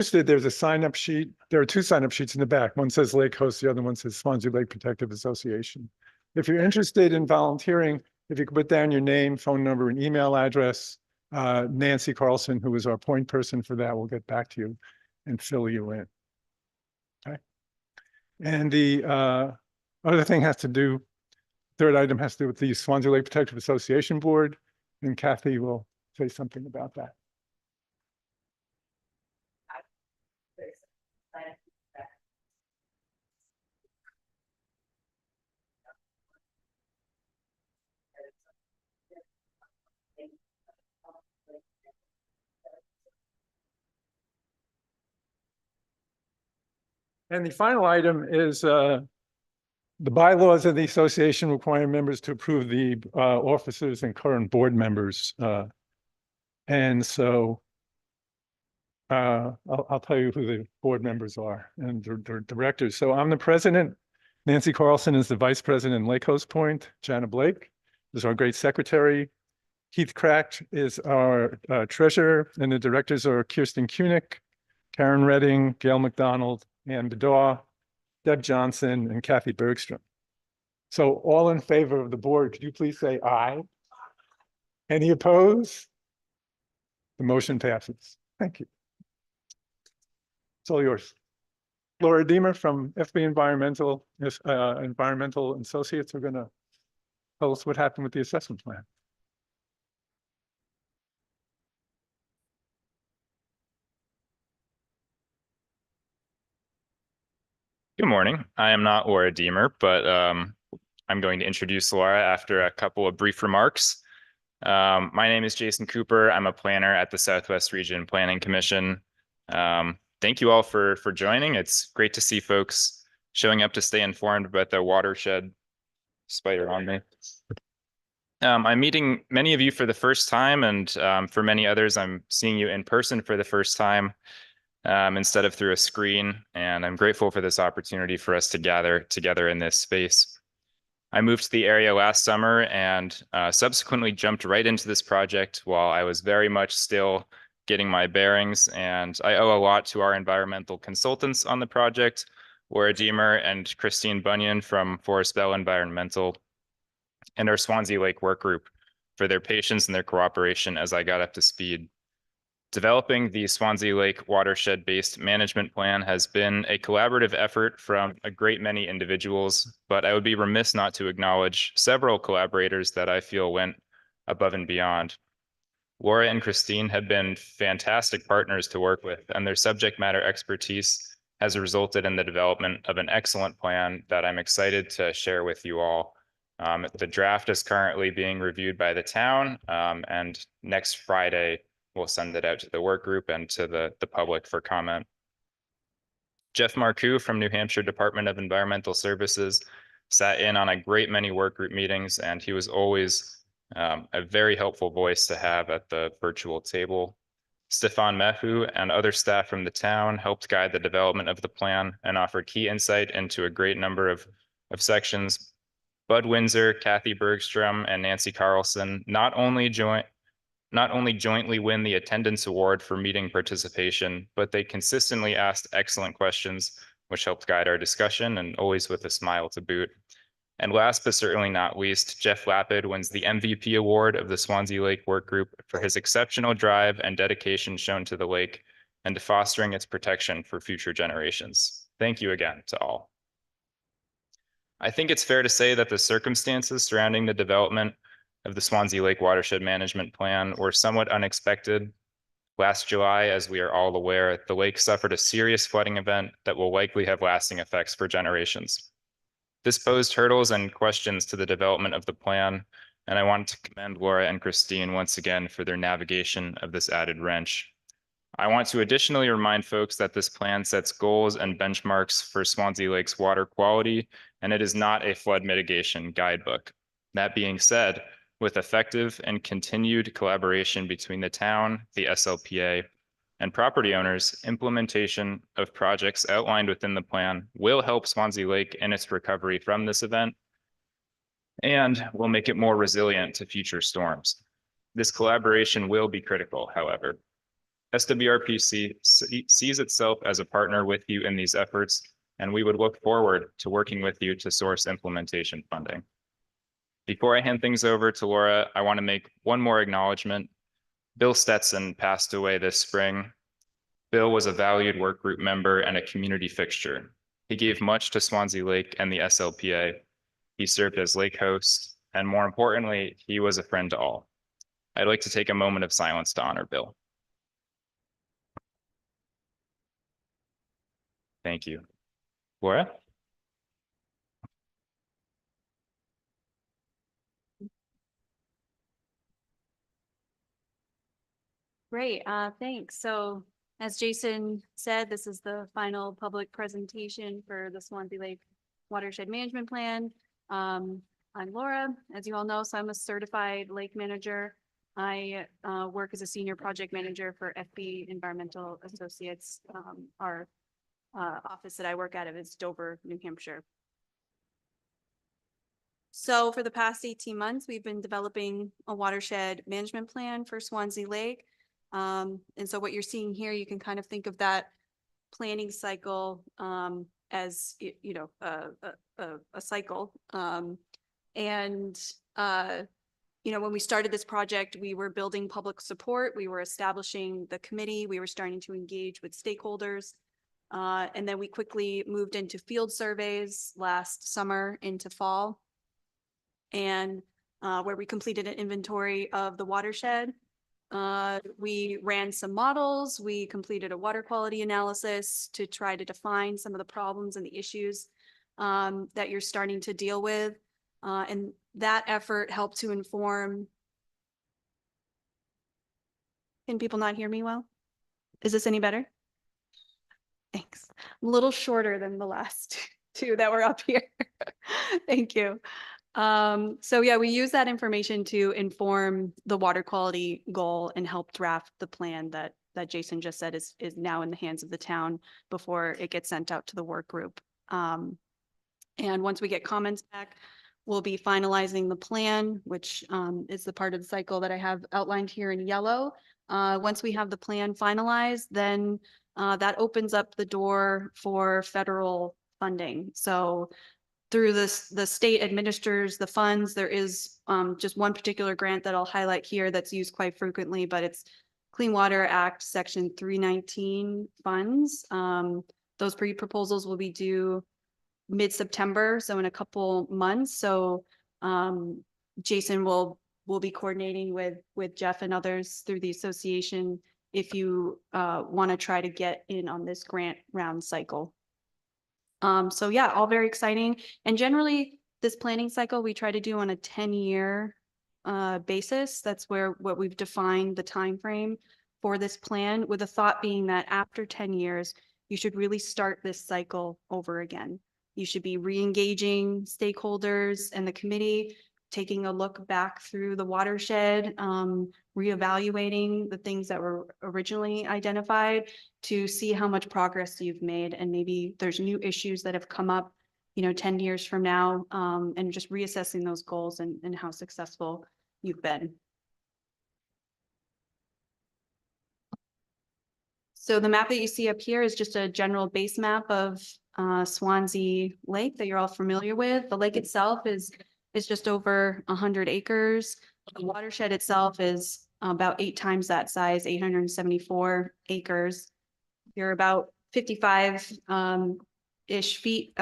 There's a sign-up sheet. There are two sign-up sheets in the back. One says Lake Host, the other one says Swanzey Lake Protective Association. If you're interested in volunteering, if you could put down your name, phone number, and email address, Nancy Carlson, who is our point person for that, will get back to you and fill you in. Okay. And the other thing has to do, third item has to do with the Swanzey Lake Protective Association Board, and Kathy will say something about that. And the final item is the bylaws of the association require members to approve the officers and current board members. And so I'll tell you who the board members are and their directors. So I'm the president. Nancy Carlson is the vice president in Lake Host Point. Jana Blake is our great secretary. Keith Crack is our treasurer, and the directors are Kirsten Kunick, Karen Redding, Gail McDonald, Ann Bedaw, Deb Johnson, and Kathy Bergstrom. So all in favor of the board, could you please say aye? Any opposed? The motion passes. Thank you. It's all yours. Laura Deemer from FB Environmental Associates are going to tell us what happened with the assessment plan. Good morning. I am not Laura Deemer, but I'm going to introduce Laura after a couple of brief remarks. My name is Jason Cooper. I'm a planner at the Southwest Region Planning Commission. Thank you all for joining. It's great to see folks showing up to stay informed about the Watershed. Spider on me. I'm meeting many of you for the first time, and for many others, I'm seeing you in person for the first time. Instead of through a screen, and I'm grateful for this opportunity for us to gather together in this space. I moved to the area last summer and subsequently jumped right into this project while I was very much still getting my bearings, and I owe a lot to our environmental consultants on the project, Laura Deemer and Christine Bunyan from Forest Bell Environmental, and our Swanzey Lake work group for their patience and their cooperation as I got up to speed. Developing the Swanzey Lake watershed-based management plan has been a collaborative effort from a great many individuals, but I would be remiss not to acknowledge several collaborators that I feel went above and beyond. Laura and Christine have been fantastic partners to work with, and their subject matter expertise has resulted in the development of an excellent plan that I'm excited to share with you all. The draft is currently being reviewed by the town, and next Friday, we'll send it out to the work group and to the public for comment. Jeff Marcoux from New Hampshire Department of Environmental Services sat in on a great many work group meetings, and he was always a very helpful voice to have at the virtual table. Stefan Mehu and other staff from the town helped guide the development of the plan and offered key insight into a great number of sections. Bud Windsor, Kathy Bergstrom, and Nancy Carlson not only jointly win the attendance award for meeting participation, but they consistently asked excellent questions, which helped guide our discussion, and always with a smile to boot. And last but certainly not least, Jeff Lapid wins the MVP award of the Swanzey Lake Work Group for his exceptional drive and dedication shown to the lake and to fostering its protection for future generations. Thank you again to all. I think it's fair to say that the circumstances surrounding the development of the Swanzey Lake Watershed Management Plan were somewhat unexpected. Last July, as we are all aware, the lake suffered a serious flooding event that will likely have lasting effects for generations. This posed hurdles and questions to the development of the plan, and I want to commend Laura and Christine once again for their navigation of this added wrench. I want to additionally remind folks that this plan sets goals and benchmarks for Swanzey Lake's water quality, and it is not a flood mitigation guidebook. That being said, with effective and continued collaboration between the town, the SLPA, and property owners, implementation of projects outlined within the plan will help Swanzey Lake in its recovery from this event and will make it more resilient to future storms. This collaboration will be critical, however. SWRPC sees itself as a partner with you in these efforts, and we would look forward to working with you to source implementation funding. Before I hand things over to Laura, I want to make one more acknowledgement. Bill Stetson passed away this spring. Bill was a valued work group member and a community fixture. He gave much to Swanzey Lake and the SLPA. He served as lake host, and more importantly, he was a friend to all. I'd like to take a moment of silence to honor Bill. Thank you. Laura? Great, thanks. So as Jason said, this is the final public presentation for the Swanzey Lake Watershed Management Plan. I'm Laura, as you all know, so I'm a certified lake manager. I work as a senior project manager for FB Environmental Associates. Our office that I work out of is Dover, New Hampshire. So for the past 18 months, we've been developing a watershed management plan for Swanzey Lake. And so what you're seeing here, you can kind of think of that planning cycle as, you know, a cycle. You know, when we started this project, we were building public support, we were establishing the committee, we were starting to engage with stakeholders. And then we quickly moved into field surveys last summer into fall. And where we completed an inventory of the watershed. We ran some models, we completed a water quality analysis to try to define some of the problems and the issues that you're starting to deal with. And that effort helped to inform. Can people not hear me well? Is this any better? Thanks. A little shorter than the last two that were up here. Thank you. So yeah, we use that information to inform the water quality goal and help draft the plan that Jason just said is now in the hands of the town before it gets sent out to the work group. And once we get comments back, we'll be finalizing the plan, which is the part of the cycle that I have outlined here in yellow. Once we have the plan finalized, then that opens up the door for federal funding. So through this, the state administers the funds. There is just one particular grant that I'll highlight here that's used quite frequently, but it's Clean Water Act Section 319 funds. Those pre-proposals will be due mid-September, so in a couple months. So Jason will be coordinating with Jeff and others through the association if you want to try to get in on this grant round cycle. So yeah, all very exciting. And generally this planning cycle, we try to do on a 10-year basis. That's what we've defined the time frame for this plan, with the thought being that after 10 years, you should really start this cycle over again. You should be re-engaging stakeholders and the committee, taking a look back through the watershed, reevaluating the things that were originally identified to see how much progress you've made. And maybe there's new issues that have come up, you know, 10 years from now, and just reassessing those goals and how successful you've been. So the map that you see up here is just a general base map of Swanzey Lake that you're all familiar with. The lake itself is just over 100 acres. The watershed itself is about 8 times that size, 874 acres. You're about 55 ish feet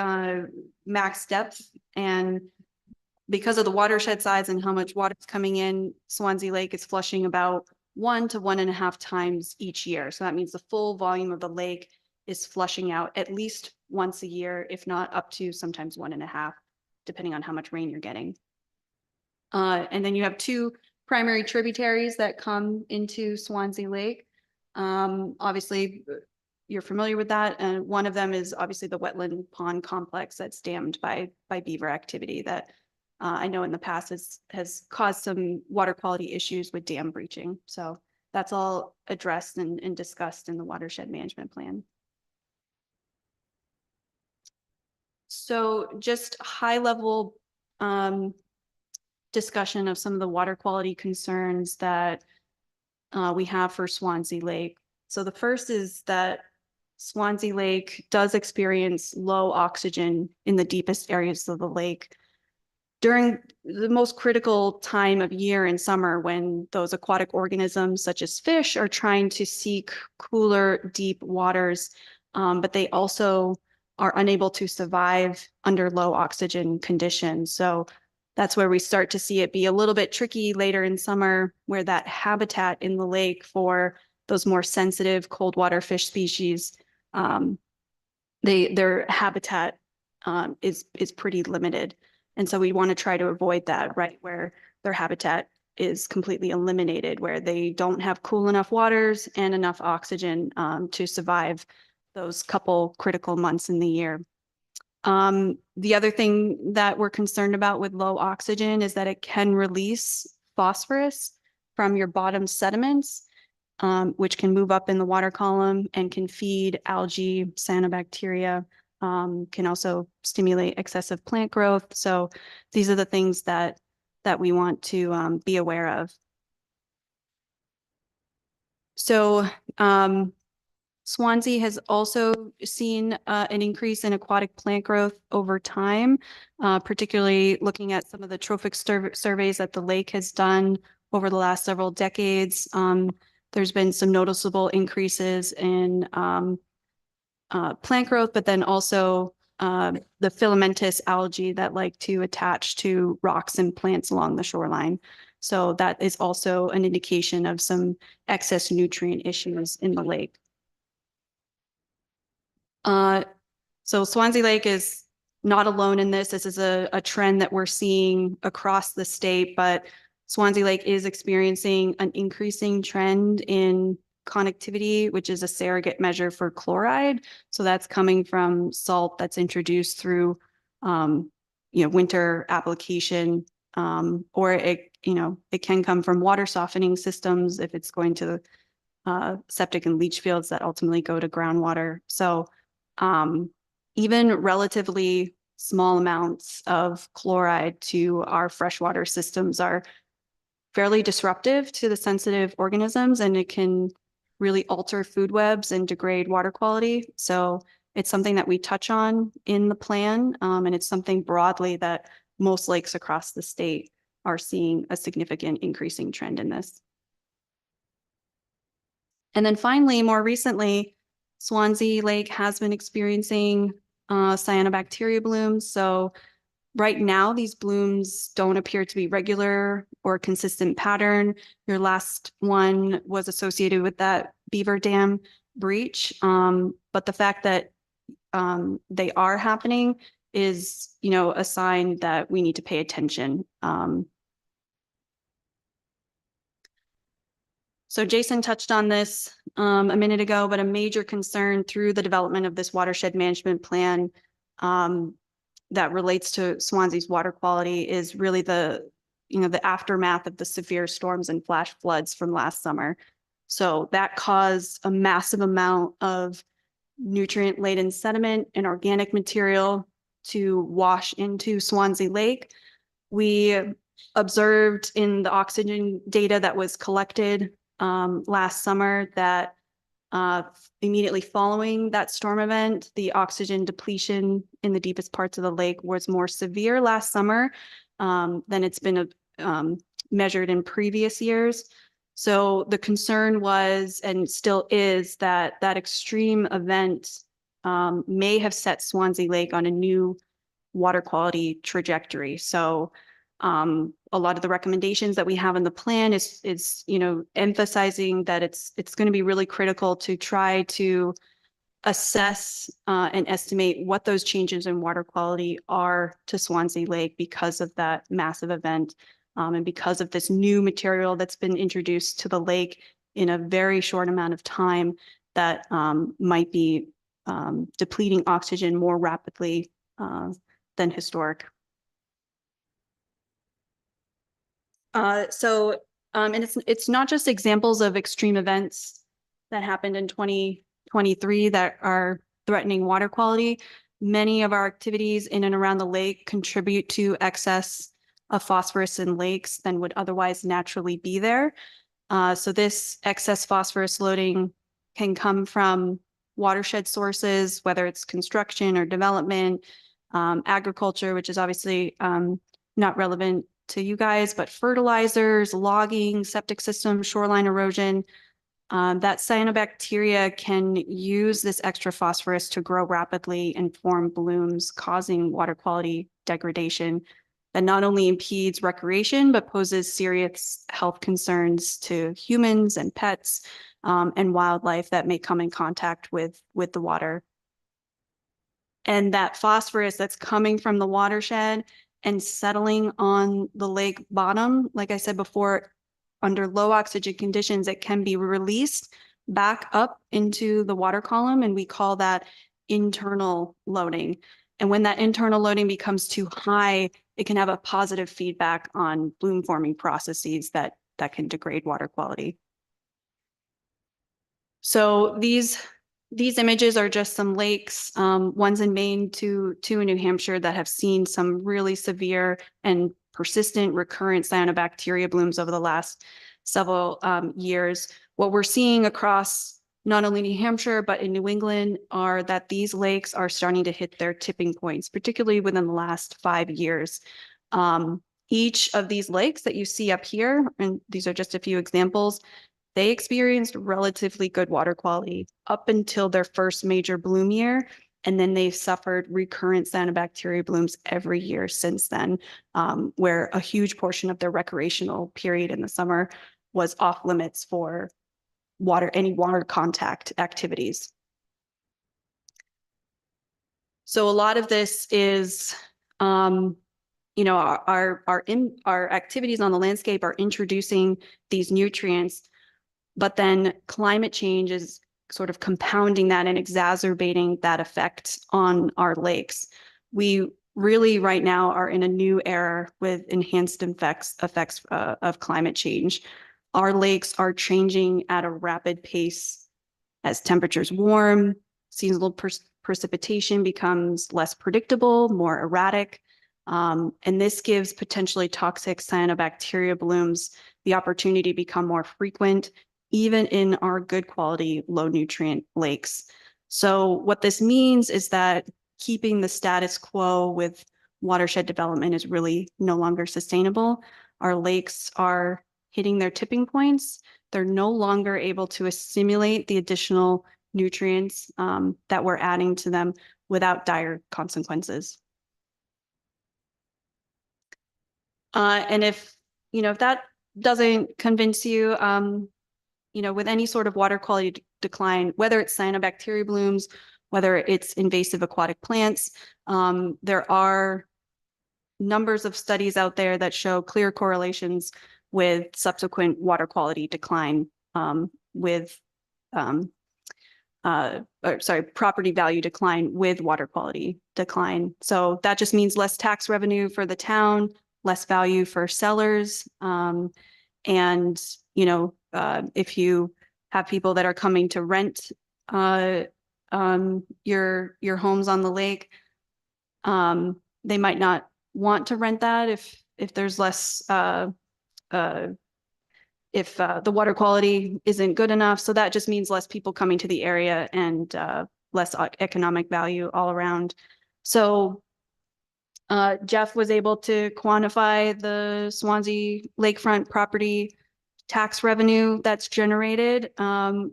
max depth. And because of the watershed size and how much water is coming in, Swanzey Lake is flushing about 1 to 1.5 times each year. So that means the full volume of the lake is flushing out at least once a year, if not up to sometimes 1.5, depending on how much rain you're getting. And then you have 2 primary tributaries that come into Swanzey Lake. Obviously, you're familiar with that. And one of them is obviously the wetland pond complex that's dammed by beaver activity that I know in the past has caused some water quality issues with dam breaching. So that's all addressed and discussed in the watershed management plan. So just high level discussion of some of the water quality concerns that we have for Swanzey Lake. So the first is that Swanzey Lake does experience low oxygen in the deepest areas of the lake during the most critical time of year in summer, when those aquatic organisms such as fish are trying to seek cooler, deep waters, but they also are unable to survive under low oxygen conditions. So that's where we start to see it be a little bit tricky later in summer, where that habitat in the lake for those more sensitive cold water fish species, their habitat is pretty limited. And so we want to try to avoid that, right, where their habitat is completely eliminated, where they don't have cool enough waters and enough oxygen to survive those couple critical months in the year. The other thing that we're concerned about with low oxygen is that it can release phosphorus from your bottom sediments, which can move up in the water column and can feed algae, cyanobacteria, can also stimulate excessive plant growth. So these are the things that we want to be aware of. So Swanzey has also seen an increase in aquatic plant growth over time, particularly looking at some of the trophic surveys that the lake has done over the last several decades. There's been some noticeable increases in plant growth, but then also the filamentous algae that like to attach to rocks and plants along the shoreline. So that is also an indication of some excess nutrient issues in the lake. So Swanzey Lake is not alone in this. This is a trend that we're seeing across the state, but Swanzey Lake is experiencing an increasing trend in connectivity, which is a surrogate measure for chloride. So that's coming from salt that's introduced through, winter application, or it can come from water softening systems if it's going to septic and leach fields that ultimately go to groundwater. So even relatively small amounts of chloride to our freshwater systems are fairly disruptive to the sensitive organisms, and it can really alter food webs and degrade water quality. So it's something that we touch on in the plan, and it's something broadly that most lakes across the state are seeing a significant increasing trend in this. And then finally, more recently, Swanzey Lake has been experiencing cyanobacteria blooms. So right now, these blooms don't appear to be regular or consistent pattern. Your last one was associated with that beaver dam breach. But the fact that they are happening is, a sign that we need to pay attention. So Jason touched on this a minute ago, but a major concern through the development of this watershed management plan that relates to Swanzey's water quality is really the aftermath of the severe storms and flash floods from last summer. So that caused a massive amount of nutrient-laden sediment and organic material to wash into Swanzey Lake. We observed in the oxygen data that was collected last summer that immediately following that storm event, the oxygen depletion in the deepest parts of the lake was more severe last summer than it's been measured in previous years. So the concern was, and still is, that extreme event may have set Swanzey Lake on a new water quality trajectory. So a lot of the recommendations that we have in the plan is emphasizing that it's going to be really critical to try to assess and estimate what those changes in water quality are to Swanzey Lake because of that massive event, and because of this new material that's been introduced to the lake in a very short amount of time that might be depleting oxygen more rapidly than historic. And it's not just examples of extreme events that happened in 2023 that are threatening water quality. Many of our activities in and around the lake contribute to excess of phosphorus in lakes than would otherwise naturally be there. So this excess phosphorus loading can come from watershed sources, whether it's construction or development, agriculture, which is obviously not relevant to you guys, but fertilizers, logging, septic systems, shoreline erosion. That cyanobacteria can use this extra phosphorus to grow rapidly and form blooms, causing water quality degradation that not only impedes recreation, but poses serious health concerns to humans and pets and wildlife that may come in contact with the water. And that phosphorus that's coming from the watershed and settling on the lake bottom, like I said before, under low oxygen conditions, it can be released back up into the water column, and we call that internal loading. And when that internal loading becomes too high, it can have a positive feedback on bloom forming processes that can degrade water quality. So these images are just some lakes, one's in Maine, two in New Hampshire, that have seen some really severe and persistent recurrent cyanobacteria blooms over the last several years. What we're seeing across not only New Hampshire, but in New England, are that these lakes are starting to hit their tipping points, particularly within the last 5 years. Each of these lakes that you see up here, and these are just a few examples, they experienced relatively good water quality up until their first major bloom year. And then they've suffered recurrent cyanobacteria blooms every year since then, where a huge portion of their recreational period in the summer was off limits for any water contact activities. So a lot of this is, you know, our activities on the landscape are introducing these nutrients, but then climate change is sort of compounding that and exacerbating that effect on our lakes. We really right now are in a new era with enhanced effects of climate change. Our lakes are changing at a rapid pace as temperatures warm, seasonal precipitation becomes less predictable, more erratic, and this gives potentially toxic cyanobacteria blooms the opportunity to become more frequent, even in our good quality, low nutrient lakes. So what this means is that keeping the status quo with watershed development is really no longer sustainable. Our lakes are hitting their tipping points. They're no longer able to assimilate the additional nutrients that we're adding to them without dire consequences. And if that doesn't convince you, with any sort of water quality decline, whether it's cyanobacteria blooms, whether it's invasive aquatic plants, there are numbers of studies out there that show clear correlations with subsequent water quality decline, property value decline with water quality decline. So that just means less tax revenue for the town, less value for sellers, and if you have people that are coming to rent your homes on the lake, they might not want to rent that if there's less if the water quality isn't good enough. So that just means less people coming to the area and less economic value all around. So Jeff was able to quantify the Swanzey lakefront property tax revenue that's generated,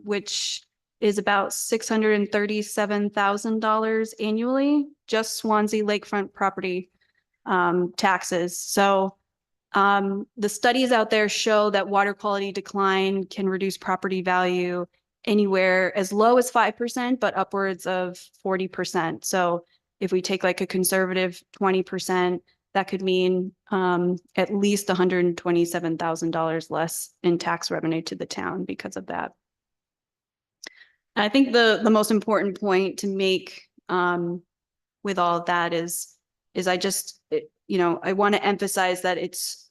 which is about $637,000 annually, just Swanzey lakefront property taxes. So the studies out there show that water quality decline can reduce property value anywhere as low as 5%, but upwards of 40%. So if we take like a conservative 20%, that could mean at least $127,000 less in tax revenue to the town because of that. I think the most important point to make with all of that is I want to emphasize that it's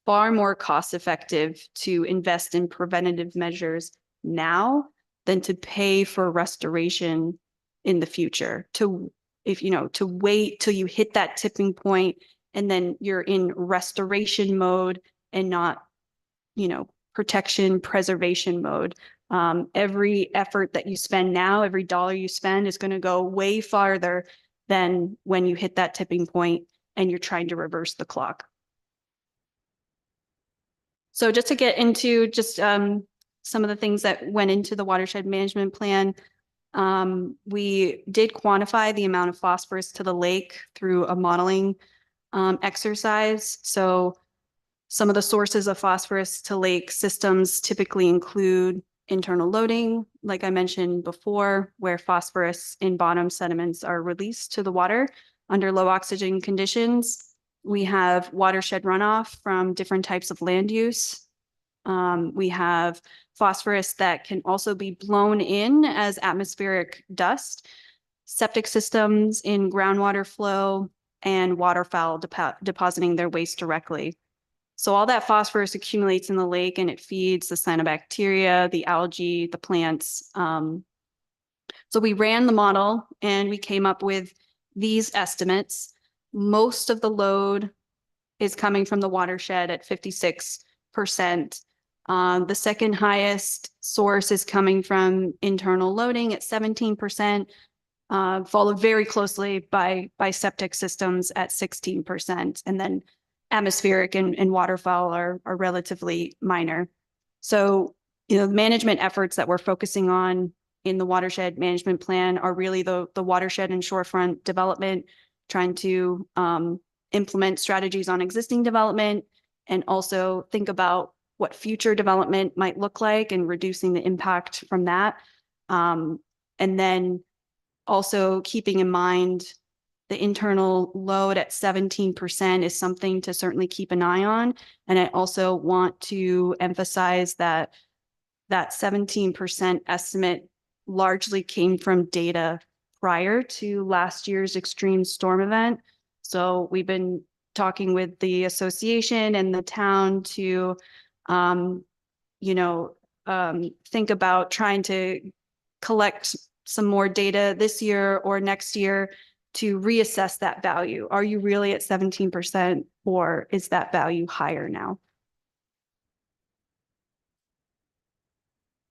far more cost effective to invest in preventative measures now than to pay for restoration in the future. To wait till you hit that tipping point and then you're in restoration mode and not, protection, preservation mode. Every effort that you spend now, every dollar you spend is going to go way farther than when you hit that tipping point and you're trying to reverse the clock. So just to get into just some of the things that went into the watershed management plan, we did quantify the amount of phosphorus to the lake through a modeling exercise. So some of the sources of phosphorus to lake systems typically include internal loading, like I mentioned before, where phosphorus in bottom sediments are released to the water under low oxygen conditions. We have watershed runoff from different types of land use. We have phosphorus that can also be blown in as atmospheric dust, septic systems in groundwater flow, and waterfowl depositing their waste directly. So all that phosphorus accumulates in the lake and it feeds the cyanobacteria, the algae, the plants. So we ran the model and we came up with these estimates. Most of the load is coming from the watershed at 56%. The second highest source is coming from internal loading at 17%, followed very closely by septic systems at 16%. And then atmospheric and waterfowl are relatively minor. So, management efforts that we're focusing on in the watershed management plan are really the watershed and shorefront development, trying to implement strategies on existing development and also think about what future development might look like and reducing the impact from that. And then also keeping in mind the internal load at 17% is something to certainly keep an eye on. And I also want to emphasize that 17% estimate largely came from data prior to last year's extreme storm event. So we've been talking with the association and the town to, think about trying to collect some more data this year or next year to reassess that value. Are you really at 17% or is that value higher now?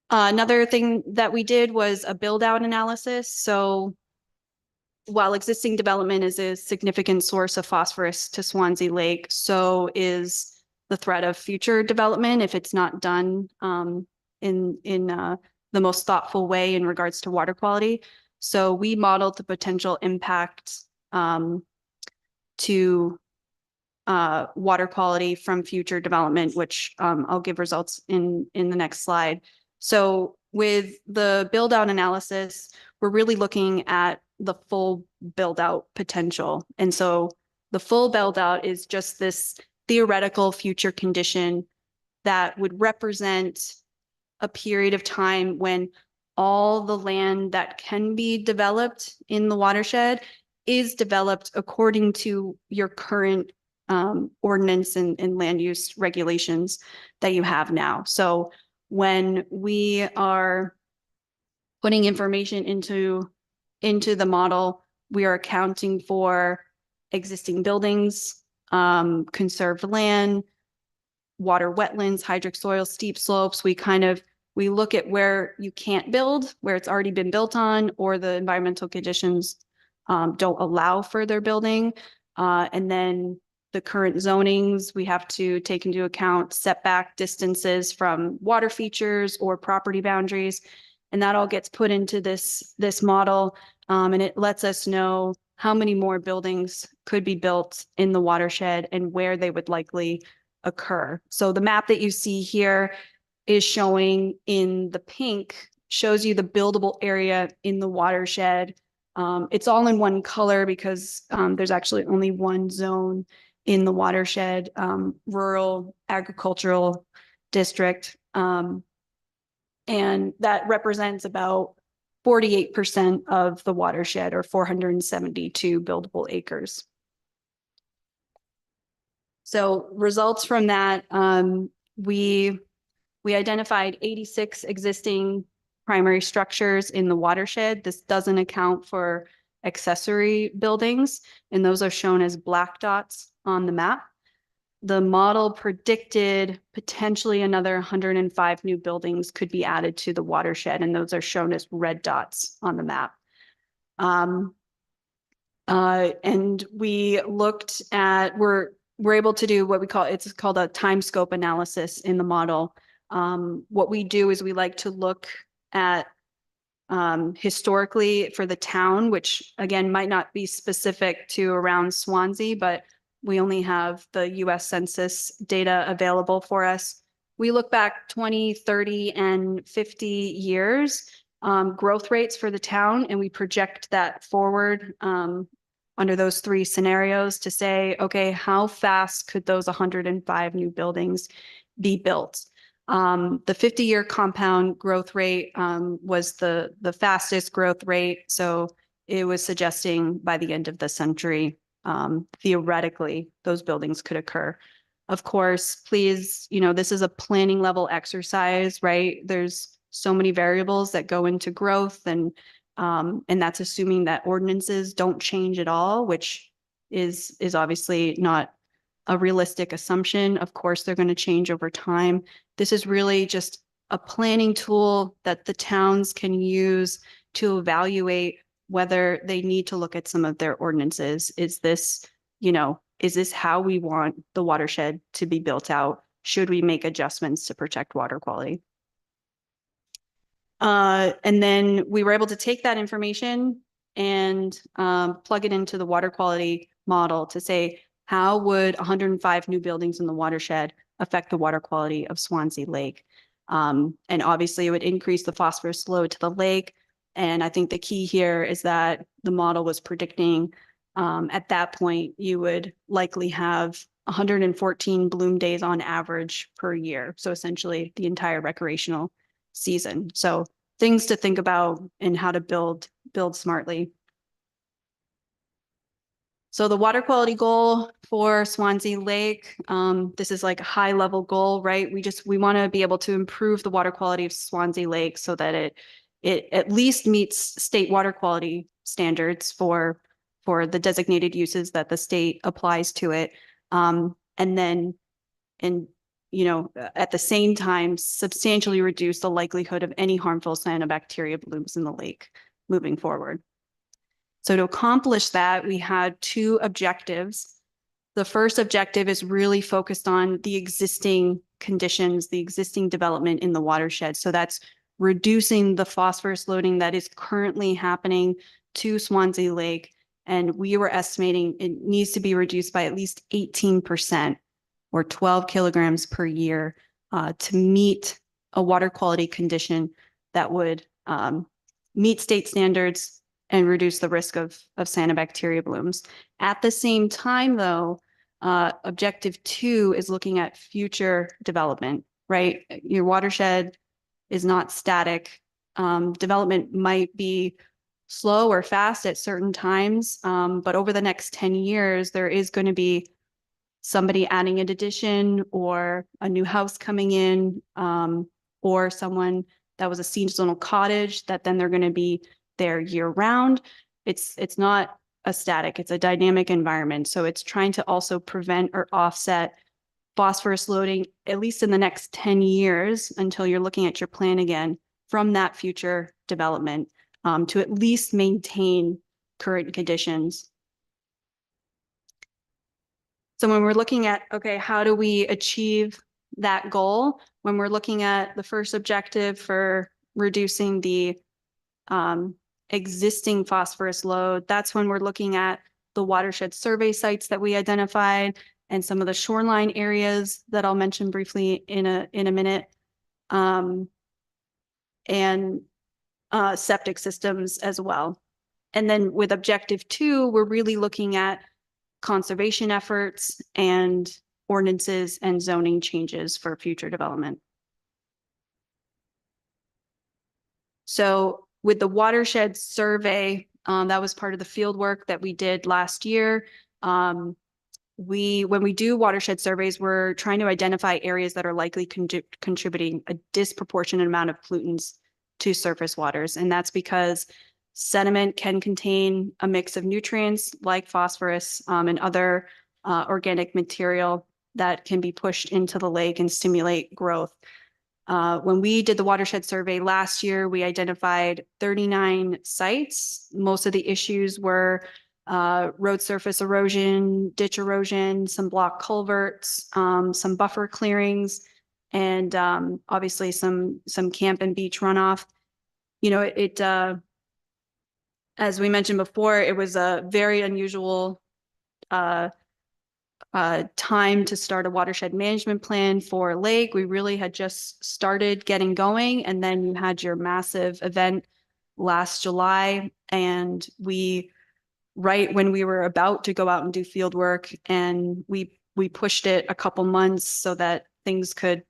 Another thing that we did was a build out analysis. So while existing development is a significant source of phosphorus to Swanzey Lake, so is the threat of future development if it's not done in the most thoughtful way in regards to water quality. So we modeled the potential impact to water quality from future development, which I'll give results in the next slide. So with the build out analysis, we're really looking at the full build out potential. And so the full build out is just this theoretical future condition that would represent a period of time when all the land that can be developed in the watershed is developed according to your current ordinance and land use regulations that you have now. So when we are putting information into the model, we are accounting for existing buildings, conserved land, water wetlands, hydric soil, steep slopes. We look at where you can't build, where it's already been built on, or the environmental conditions don't allow further building. And then the current zonings, we have to take into account setback distances from water features or property boundaries. And that all gets put into this model. And it lets us know how many more buildings could be built in the watershed and where they would likely occur. So the map that you see here is showing in the pink, shows you the buildable area in the watershed. It's all in one color because there's actually only one zone in the watershed, rural agricultural district. And that represents about 48% of the watershed, or 472 buildable acres. So results from that, we identified 86 existing primary structures in the watershed. This doesn't account for accessory buildings, and those are shown as black dots on the map. the model predicted potentially another 105 new buildings could be added to the watershed, and those are shown as red dots on the map. And we looked at, we're able to do what we call, it's called a time scope analysis in the model. What we do is we like to look at historically for the town, which again might not be specific to around Swanzey, but we only have the US Census data available for us. We look back 20, 30, and 50 years growth rates for the town, and we project that forward under those three scenarios to say, okay, how fast could those 105 new buildings be built? The 50-year compound growth rate was the fastest growth rate. So it was suggesting by the end of the century, theoretically, those buildings could occur. Of course, please, this is a planning level exercise, right? There's so many variables that go into growth, and that's assuming that ordinances don't change at all, which is obviously not a realistic assumption. Of course, they're going to change over time. This is really just a planning tool that the towns can use to evaluate whether they need to look at some of their ordinances. Is this how we want the watershed to be built out? Should we make adjustments to protect water quality? And then we were able to take that information and plug it into the water quality model to say, how would 105 new buildings in the watershed affect the water quality of Swanzey Lake? And obviously it would increase the phosphorus load to the lake. And I think the key here is that the model was predicting at that point, you would likely have 114 bloom days on average per year. So essentially the entire recreational season. So things to think about and how to build smartly. So the water quality goal for Swanzey Lake, this is like a high level goal, right? We want to be able to improve the water quality of Swanzey Lake so that it at least meets state water quality standards for the designated uses that the state applies to it. And then, at the same time, substantially reduce the likelihood of any harmful cyanobacteria blooms in the lake moving forward. So to accomplish that, we had two objectives. The first objective is really focused on the existing conditions, the existing development in the watershed. So that's reducing the phosphorus loading that is currently happening to Swanzey Lake. And we were estimating it needs to be reduced by at least 18% or 12 kilograms per year to meet a water quality condition that would meet state standards and reduce the risk of cyanobacteria blooms. At the same time, though, objective 2 is looking at future development, right? Your watershed is not static. Development might be slow or fast at certain times, but over the next 10 years, there is going to be somebody adding an addition or a new house coming in, or someone that was a seasonal cottage that then they're going to be there year round. It's not a static, it's a dynamic environment. So it's trying to also prevent or offset phosphorus loading, at least in the next 10 years until you're looking at your plan again from that future development, to at least maintain current conditions. So when we're looking at, okay, how do we achieve that goal? When we're looking at the first objective for reducing the existing phosphorus load, that's when we're looking at the watershed survey sites that we identified and some of the shoreline areas that I'll mention briefly in a minute, and septic systems as well. And then with objective 2, we're really looking at conservation efforts and ordinances and zoning changes for future development. So with the watershed survey, that was part of the field work that we did last year. When we do watershed surveys, we're trying to identify areas that are likely contributing a disproportionate amount of pollutants to surface waters. And that's because sediment can contain a mix of nutrients like phosphorus and other organic material. that can be pushed into the lake and stimulate growth. When we did the watershed survey last year, we identified 39 sites. Most of the issues were road surface erosion, ditch erosion, some block culverts, some buffer clearings, and obviously some camp and beach runoff. You know, as we mentioned before, it was a very unusual time to start a watershed management plan for lake. We really had just started getting going, and then you had your massive event last July, and right when we were about to go out and do field work, and we pushed it a couple months so that things could,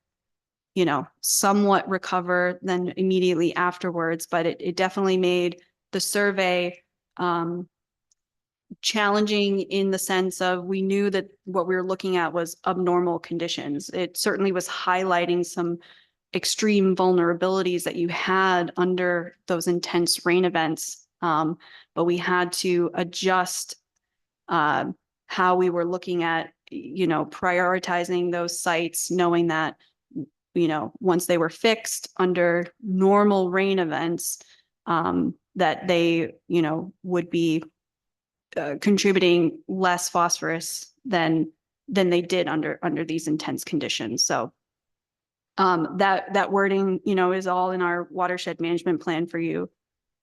you know, somewhat recover then immediately afterwards. But it definitely made the survey challenging in the sense of we knew that what we were looking at was abnormal conditions. It certainly was highlighting some extreme vulnerabilities that you had under those intense rain events. But we had to adjust how we were looking at, you know, prioritizing those sites, knowing that, you know, once they were fixed under normal rain events, that they, you know, would be contributing less phosphorus than they did under these intense conditions. So that wording, you know, is all in our watershed management plan for you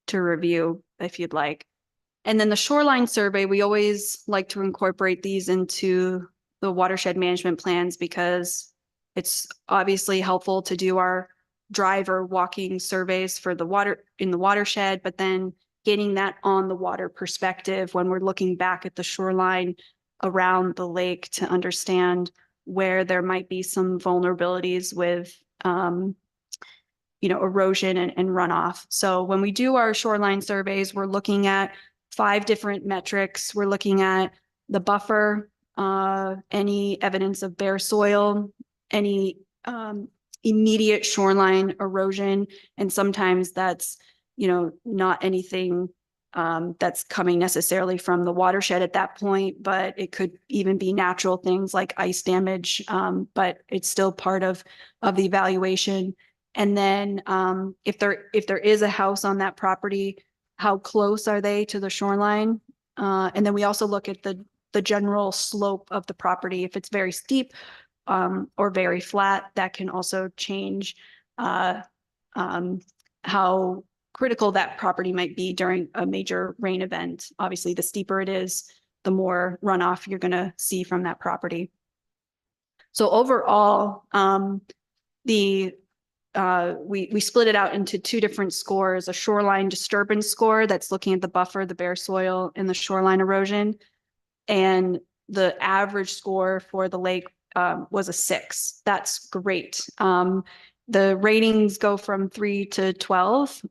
to review if you'd like. And then the shoreline survey, we always like to incorporate these into the watershed management plans because it's obviously helpful to do our driver walking surveys for the water in the watershed, but then getting that on the water perspective when we're looking back at the shoreline around the lake to understand where there might be some vulnerabilities with, you know, erosion and runoff. So when we do our shoreline surveys, we're looking at 5 different metrics. We're looking at the buffer, any evidence of bare soil, any immediate shoreline erosion, and sometimes that's, you know, not anything that's coming necessarily from the watershed at that point, but it could even be natural things like ice damage, but it's still part of the evaluation. And then if there is a house on that property, how close are they to the shoreline? And then we also look at the general slope of the property. If it's very steep or very flat, that can also change how critical that property might be during a major rain event. Obviously, the steeper it is, the more runoff you're going to see from that property. So overall, we split it out into 2 different scores: a shoreline disturbance score that's looking at the buffer, the bare soil, and the shoreline erosion. And the average score for the lake was a 6. That's great. The ratings go from 3 to 12,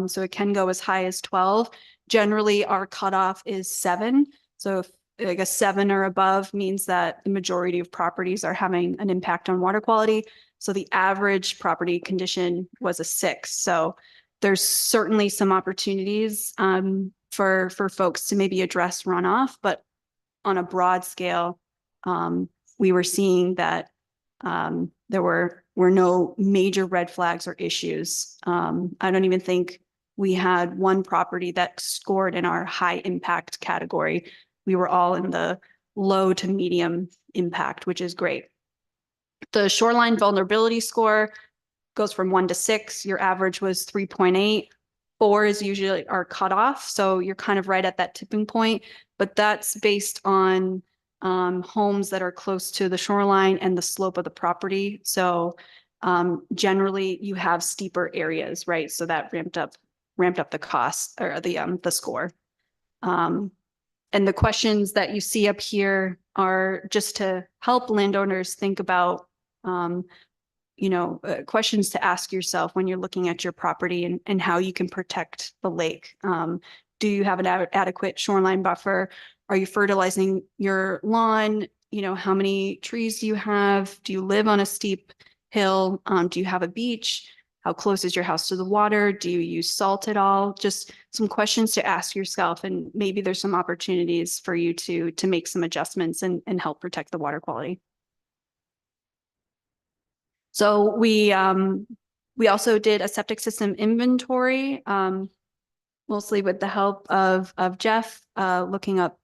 so it can go as high as 12. Generally, our cutoff is 7. So if I guess 7 or above means that the majority of properties are having an impact on water quality. So the average property condition was a 6. So there's certainly some opportunities for folks to maybe address runoff, but on a broad scale, we were seeing that there were no major red flags or issues. I don't even think we had one property that scored in our high impact category. We were all in the low to medium impact, which is great. The shoreline vulnerability score goes from 1 to 6. Your average was 3.8. 4 is usually our cutoff. So you're kind of right at that tipping point, but that's based on homes that are close to the shoreline and the slope of the property. So generally you have steeper areas, right? So that ramped up the cost or the score. And the questions that you see up here are just to help landowners think about, questions to ask yourself when you're looking at your property and how you can protect the lake. Do you have an adequate shoreline buffer? Are you fertilizing your lawn? You know, how many trees do you have? Do you live on a steep hill? Do you have a beach? How close is your house to the water? Do you use salt at all? Just some questions to ask yourself, and maybe there's some opportunities for you to make some adjustments and help protect the water quality. So we also did a septic system inventory, mostly with the help of Jeff, looking up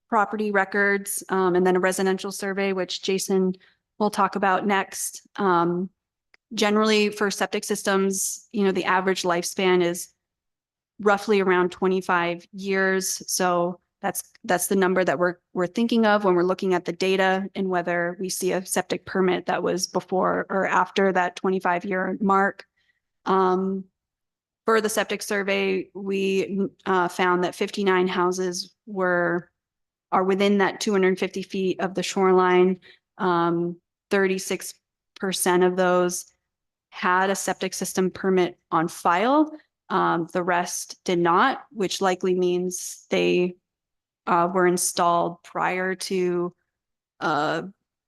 property records, and then a residential survey, which Jason will talk about next. Generally for septic systems, the average lifespan is roughly around 25 years. So that's the number that we're thinking of when we're looking at the data and whether we see a septic permit that was before or after that 25-year mark. For the septic survey, we found that 59 houses are within that 250 feet of the shoreline. 36% of those had a septic system permit on file. The rest did not, which likely means they were installed prior to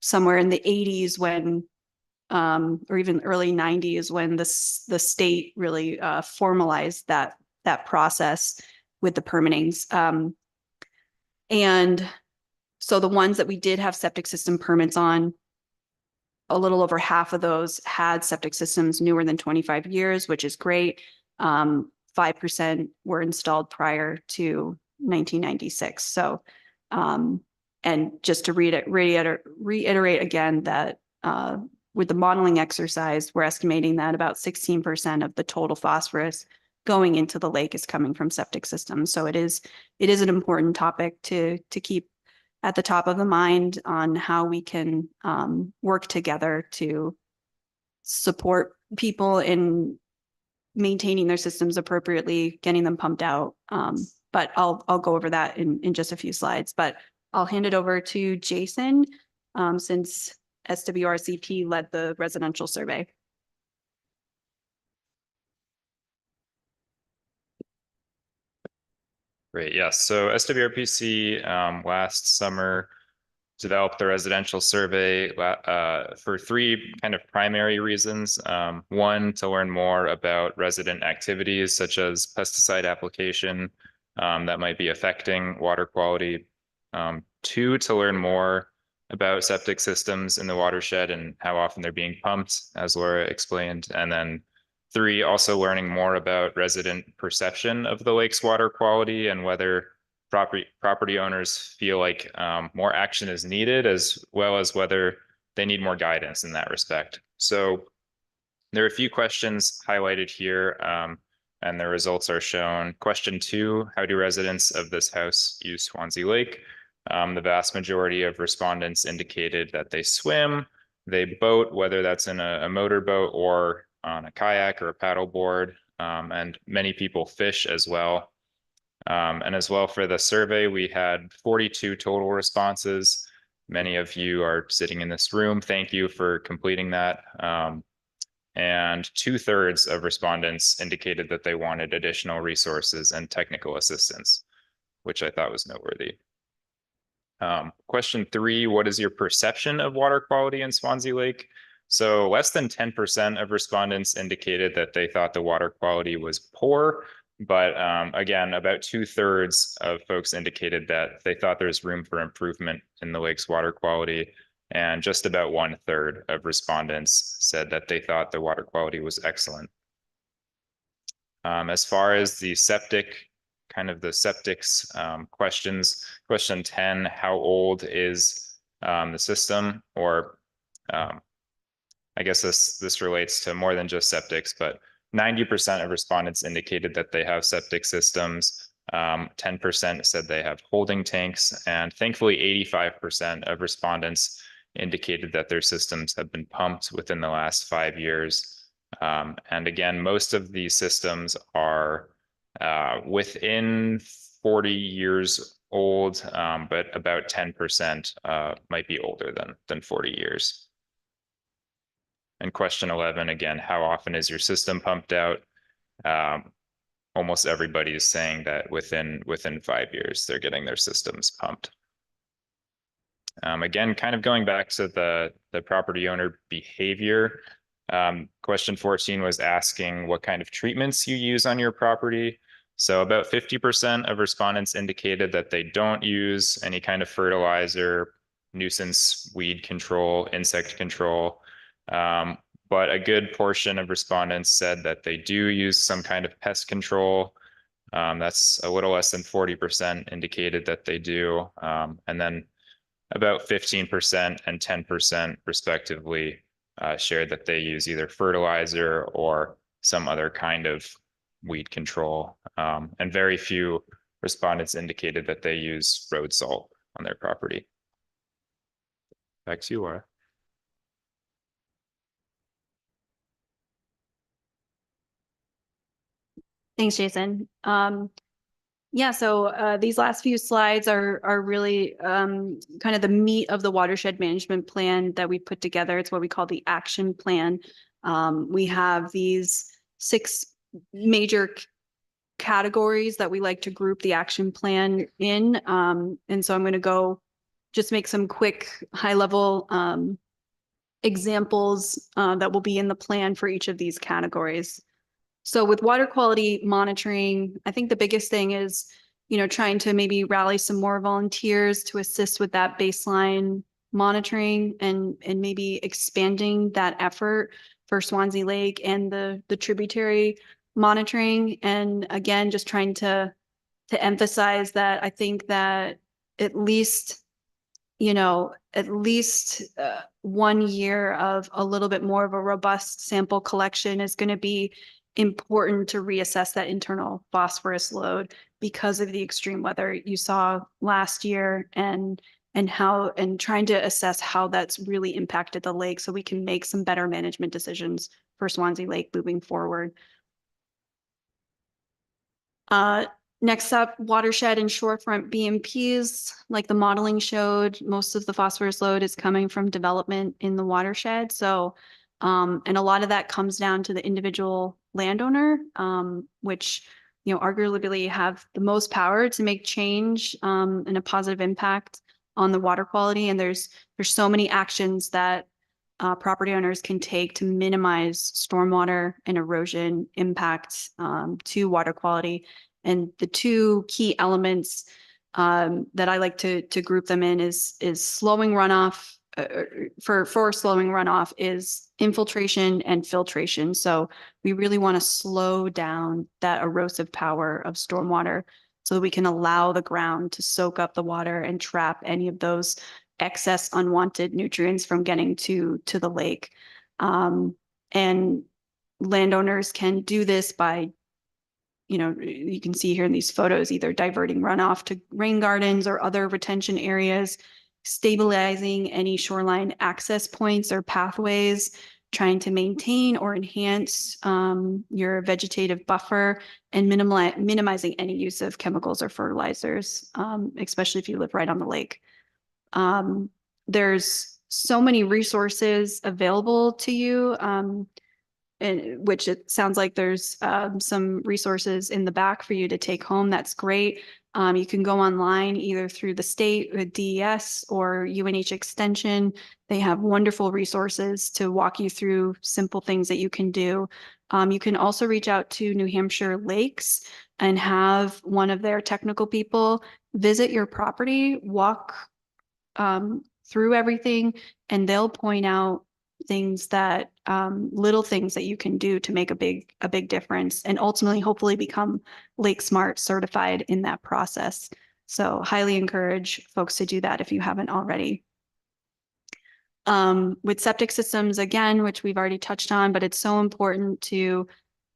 somewhere in the 80s when, or even early 90s when the state really formalized that process with the permittings. And so the ones that we did have septic system permits on, a little over half of those had septic systems newer than 25 years, which is great. 5% were installed prior to 1996. So, and just to reiterate again that with the modeling exercise, we're estimating that about 16% of the total phosphorus going into the lake is coming from septic systems. So it is an important topic to keep at the top of the mind on how we can work together to support people in maintaining their systems appropriately, getting them pumped out. But I'll go over that in just a few slides, but I'll hand it over to Jason since SWRCP led the residential survey. Great. Yes. So SWRPC last summer developed the residential survey for three kind of primary reasons. One, to learn more about resident activities such as pesticide application that might be affecting water quality. Two, to learn more about septic systems in the watershed and how often they're being pumped, as Laura explained. And then three, also learning more about resident perception of the lake's water quality and whether property owners feel like more action is needed, as well as whether they need more guidance in that respect. So there are a few questions highlighted here, and the results are shown. Question 2, how do residents of this house use Swanzey Lake? The vast majority of respondents indicated that they swim, they boat, whether that's in a motorboat or on a kayak or a paddleboard, and many people fish as well. And as well for the survey, we had 42 total responses. Many of you are sitting in this room. Thank you for completing that. And 2/3 of respondents indicated that they wanted additional resources and technical assistance, which I thought was noteworthy. Question 3, what is your perception of water quality in Swanzey Lake? So less than 10% of respondents indicated that they thought the water quality was poor, but again, about 2/3 of folks indicated that they thought there's room for improvement in the lake's water quality, and just about 1/3 of respondents said that they thought the water quality was excellent. As far as the septic, kind of the septics questions, question 10, how old is the system? Or I guess this relates to more than just septics, but 90% of respondents indicated that they have septic systems. 10% said they have holding tanks, and thankfully 85% of respondents indicated that their systems have been pumped within the last 5 years. And again, most of these systems are within 40 years old, but about 10% might be older than 40 years. And question 11, again, how often is your system pumped out? Almost everybody is saying that within 5 years, they're getting their systems pumped. Again, kind of going back to the property owner behavior, question 14 was asking what kind of treatments you use on your property. So about 50% of respondents indicated that they don't use any kind of fertilizer, nuisance weed control, insect control. but a good portion of respondents said that they do use some kind of pest control. That's a little less than 40% indicated that they do. And then about 15% and 10% respectively shared that they use either fertilizer or some other kind of weed control. And very few respondents indicated that they use road salt on their property. Back to you, Laura. Thanks, Jason. Yeah, so these last few slides are really kind of the meat of the watershed management plan that we put together. It's what we call the action plan. We have these 6 major categories that we like to group the action plan in. And so I'm going to go just make some quick high-level examples that will be in the plan for each of these categories. So with water quality monitoring, I think the biggest thing is, trying to maybe rally some more volunteers to assist with that baseline monitoring and maybe expanding that effort for Swanzey Lake and the tributary monitoring. And again, just trying to emphasize that I think that at least 1 year of a little bit more of a robust sample collection is going to be important to reassess that internal phosphorus load because of the extreme weather you saw last year and trying to assess how that's really impacted the lake so we can make some better management decisions for Swanzey Lake moving forward. Next up, watershed and shorefront BMPs. Like the modeling showed, most of the phosphorus load is coming from development in the watershed. So, and a lot of that comes down to the individual landowner, which, arguably have the most power to make change and a positive impact on the water quality. And there's so many actions that property owners can take to minimize stormwater and erosion impact to water quality. And the 2 key elements that I like to group them in is slowing runoff. For slowing runoff is infiltration and filtration. So we really want to slow down that erosive power of stormwater so that we can allow the ground to soak up the water and trap any of those excess unwanted nutrients from getting to the lake. And landowners can do this by, you can see here in these photos, either diverting runoff to rain gardens or other retention areas, stabilizing any shoreline access points or pathways, trying to maintain or enhance your vegetative buffer, and minimizing any use of chemicals or fertilizers, especially if you live right on the lake. There's so many resources available to you, and which it sounds like there's some resources in the back for you to take home. That's great. You can go online either through the state with DES or UNH Extension. They have wonderful resources to walk you through simple things that you can do. You can also reach out to New Hampshire Lakes and have one of their technical people visit your property, walk through everything, and they'll point out things that little things that you can do to make a big difference, and ultimately hopefully become Lake Smart certified in that process. So highly encourage folks to do that if you haven't already. With septic systems, again, which we've already touched on, but it's so important to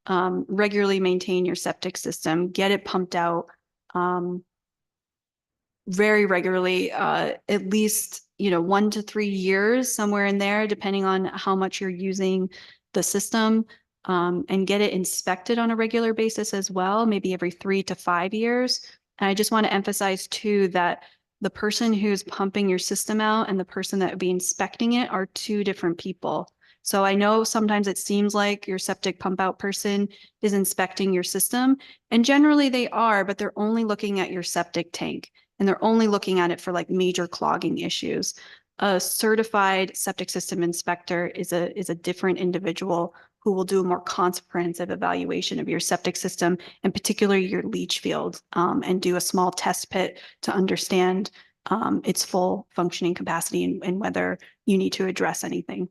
regularly maintain your septic system, get it pumped out very regularly, at least 1 to 3 years, somewhere in there, depending on how much you're using the system, and get it inspected on a regular basis as well, maybe every 3 to 5 years. And I just want to emphasize too that the person who's pumping your system out and the person that would be inspecting it are 2 different people. So I know sometimes it seems like your septic pump out person is inspecting your system, and generally they are, but they're only looking at your septic tank. And they're only looking at it for like major clogging issues. A certified septic system inspector is a different individual who will do a more comprehensive evaluation of your septic system, and particularly your leach field, and do a small test pit to understand its full functioning capacity and whether you need to address anything.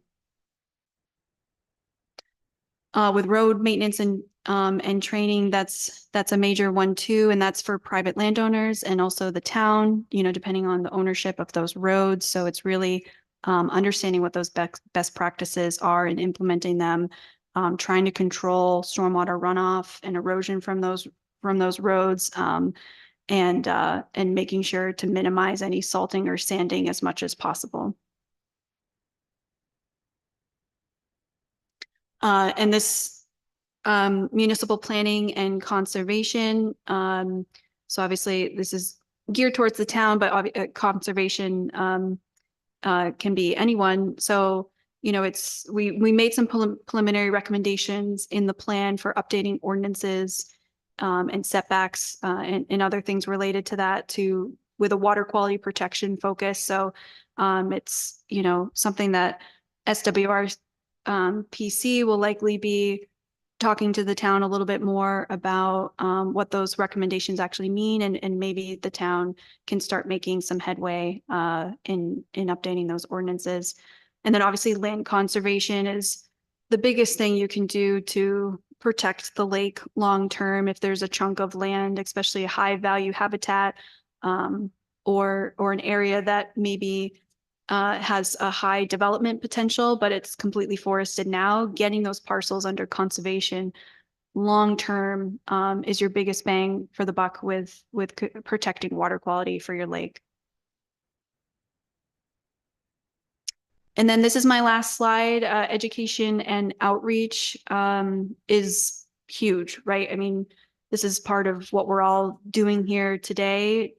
with road maintenance and training, that's a major one too, and that's for private landowners and also the town, you know, depending on the ownership of those roads. So it's really understanding what those best practices are and implementing them, trying to control stormwater runoff and erosion from those roads, and making sure to minimize any salting or sanding as much as possible. And this municipal planning and conservation. So obviously this is geared towards the town, but conservation can be anyone. So, you know, we made some preliminary recommendations in the plan for updating ordinances and setbacks and other things related to that with a water quality protection focus. So it's, you know, something that SWR PC will likely be talking to the town a little bit more about what those recommendations actually mean, and maybe the town can start making some headway in updating those ordinances. And then obviously land conservation is the biggest thing you can do to protect the lake long term. If there's a chunk of land, especially a high value habitat, or an area that maybe has a high development potential, but it's completely forested now, getting those parcels under conservation long term is your biggest bang for the buck with protecting water quality for your lake. And then this is my last slide. Education and outreach is huge, right? I mean, this is part of what we're all doing here today,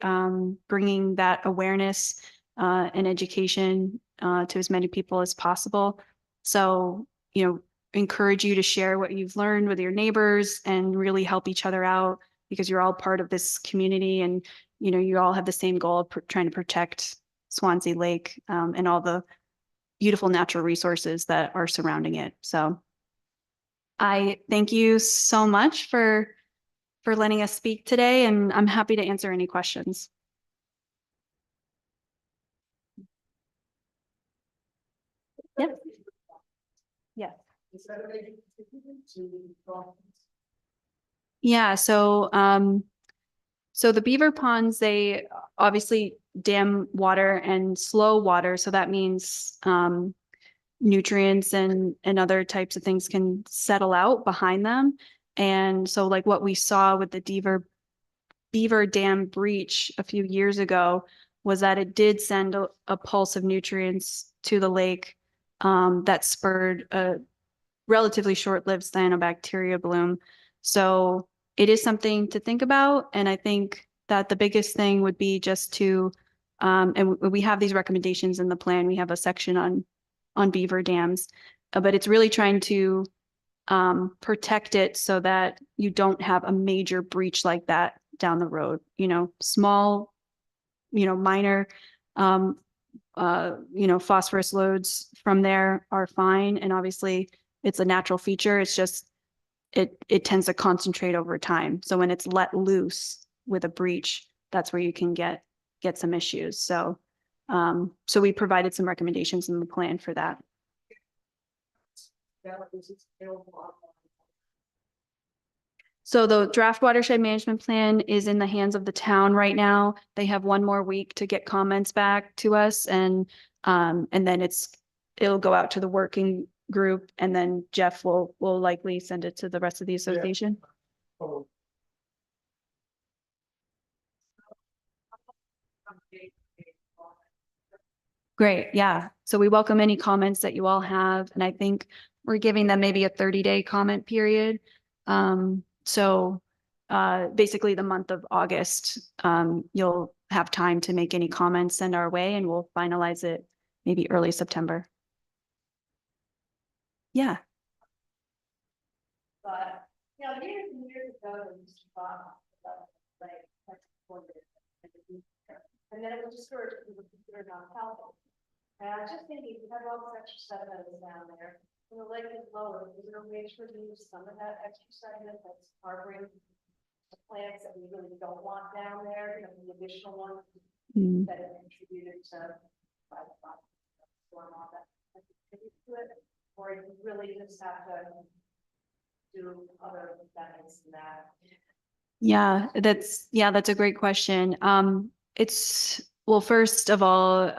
bringing that awareness and education to as many people as possible. So, you know, encourage you to share what you've learned with your neighbors and really help each other out, because you're all part of this community, and, you know, you all have the same goal of trying to protect Swanzey Lake and all the beautiful natural resources that are surrounding it. So I thank you so much for letting us speak today, and I'm happy to answer any questions. Yep. Yeah. Yeah, so the beaver ponds, they obviously dam water and slow water. So that means nutrients and other types of things can settle out behind them. And so like what we saw with the beaver dam breach a few years ago was that it did send a pulse of nutrients to the lake that spurred a relatively short-lived cyanobacteria bloom. So it is something to think about. And I think that the biggest thing would be just to, and we have these recommendations in the plan. We have a section on beaver dams, but it's really trying to protect it so that you don't have a major breach like that down the road. You know, small, you know, minor, you know, phosphorus loads from there are fine. And obviously it's a natural feature. It's just, it tends to concentrate over time. So when it's let loose with a breach, that's where you can get some issues. So, so we provided some recommendations in the plan for that. So the draft watershed management plan is in the hands of the town right now. They have one more week to get comments back to us, and then it'll go out to the working group, and then Jeff will likely send it to the rest of the association. Yeah. Oh. Great, yeah. So we welcome any comments that you all have, and I think we're giving them maybe a 30-day comment period. So basically the month of August, you'll have time to make any comments, send our way, and we'll finalize it maybe early September. Yeah. But, you know, years and years ago, we used to talk about like, and then it was discouraged because it was considered non-healthy. And I was just thinking, we have all this extra sediment down there, and the lake is lower, is there a way to reduce some of that extra sediment that's harboring the plants that we really don't want down there, you know, the additional ones that have contributed to storm all that contribute to it, or you really just have to do other methods than that? Yeah, that's a great question. Well, first of all,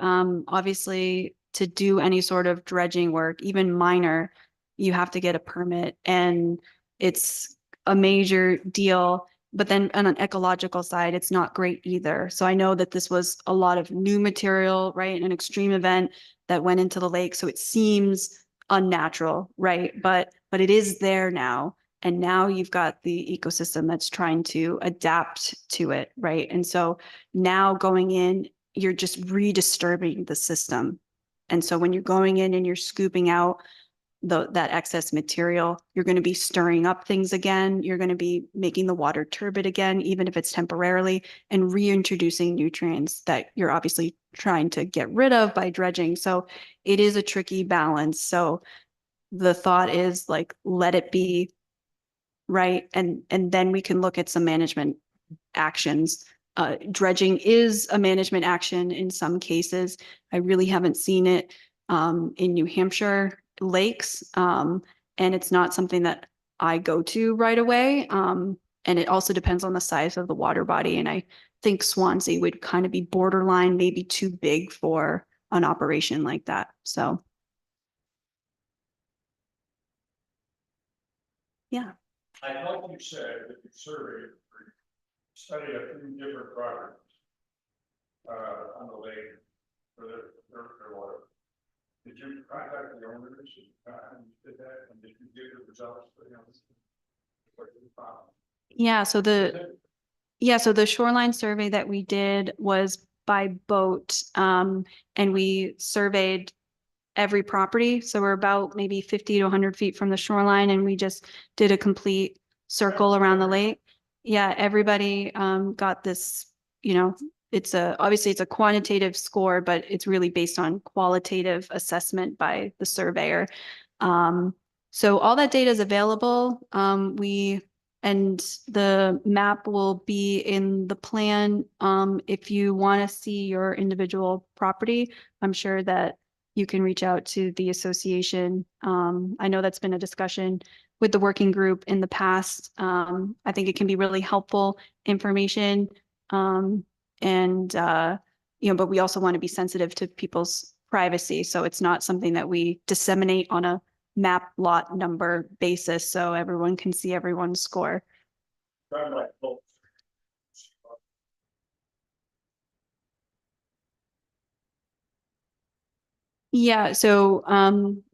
obviously to do any sort of dredging work, even minor, you have to get a permit and it's a major deal. But then on an ecological side, it's not great either. So I know that this was a lot of new material, right? An extreme event that went into the lake. So it seems unnatural, right? But it is there now. And now you've got the ecosystem that's trying to adapt to it, right? And so now going in, you're just redisturbing the system. And so when you're going in and you're scooping out that excess material, you're going to be stirring up things again. You're going to be making the water turbid again, even if it's temporarily, and reintroducing nutrients that you're obviously trying to get rid of by dredging. So it is a tricky balance. So the thought is like, let it be, right? And then we can look at some management actions. Dredging is a management action in some cases. I really haven't seen it in New Hampshire lakes. And it's not something that I go to right away. And it also depends on the size of the water body. And I think Swanzey would kind of be borderline, maybe too big for an operation like that. So. Yeah. I thought you said that you studied a few different projects on the lake for their water. Did you contact the owners and you did that, and did you get the results for them? What you found? So the shoreline survey that we did was by boat, and we surveyed every property. So we're about maybe 50 to 100 feet from the shoreline, and we just did a complete circle around the lake. Yeah, everybody got this, obviously it's a quantitative score, but it's really based on qualitative assessment by the surveyor. So all that data is available. And the map will be in the plan. If you want to see your individual property, I'm sure that you can reach out to the association. I know that's been a discussion with the working group in the past. I think it can be really helpful information. But we also want to be sensitive to people's privacy. So it's not something that we disseminate on a map lot number basis so everyone can see everyone's score. Yeah, so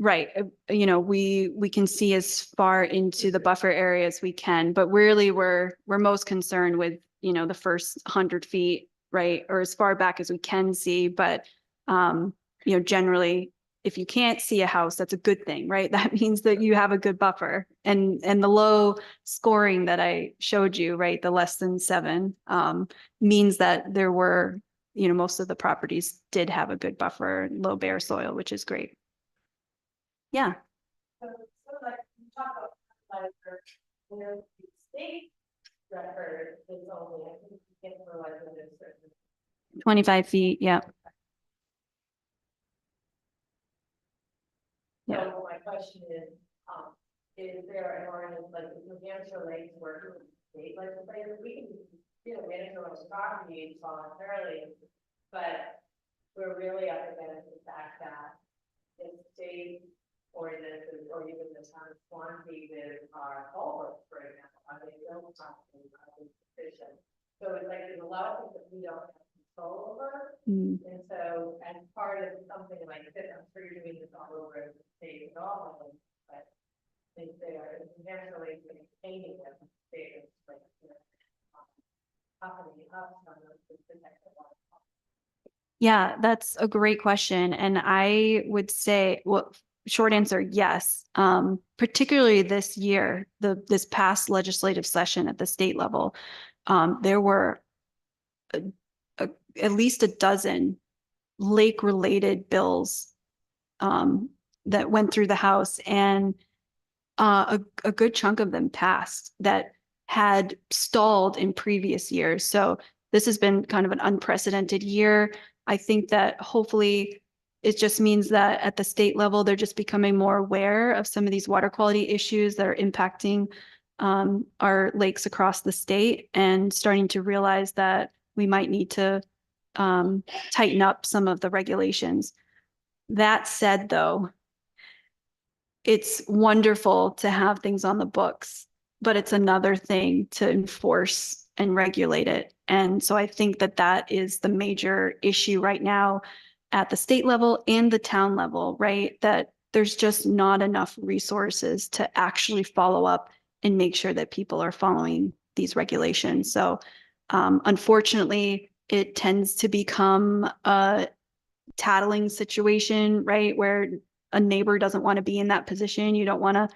right, we can see as far into the buffer area as we can, but really we're most concerned with, the first 100 feet, right, or as far back as we can see. But generally, if you can't see a house, that's a good thing, right? That means that you have a good buffer. And the low scoring that I showed you, right, the less than 7, means that there were, most of the properties did have a good buffer, low bare soil, which is great. Yeah. So like you talk about the state record is only, I think you can fertilizer within a certain 25 feet, yeah. Yeah. So my question is there an ordinance like the New Hampshire lakes working with the state legislature? We can, manage our own property voluntarily, but we're really up against the fact that in state ordinances or even the town of Swanzey with our culverts, for example, are they built something sufficient? So it's like there's a lot of things that we don't have control over. And so as part of something like this, I'm sure you're doing this all over the state and all of them, but I think they are naturally maintaining them statements like company up some of the protect the water. Yeah, that's a great question. And I would say, well, short answer, yes. Particularly this year, this past legislative session at the state level, there were at least a dozen lake-related bills that went through the House, and a good chunk of them passed that had stalled in previous years. So this has been kind of an unprecedented year. I think that hopefully it just means that at the state level, they're just becoming more aware of some of these water quality issues that are impacting our lakes across the state and starting to realize that we might need to tighten up some of the regulations. That said, though, it's wonderful to have things on the books, but it's another thing to enforce and regulate it. And so I think that that is the major issue right now at the state level and the town level, right? That there's just not enough resources to actually follow up and make sure that people are following these regulations. So unfortunately, it tends to become a tattling situation, right? Where a neighbor doesn't want to be in that position. You don't want to,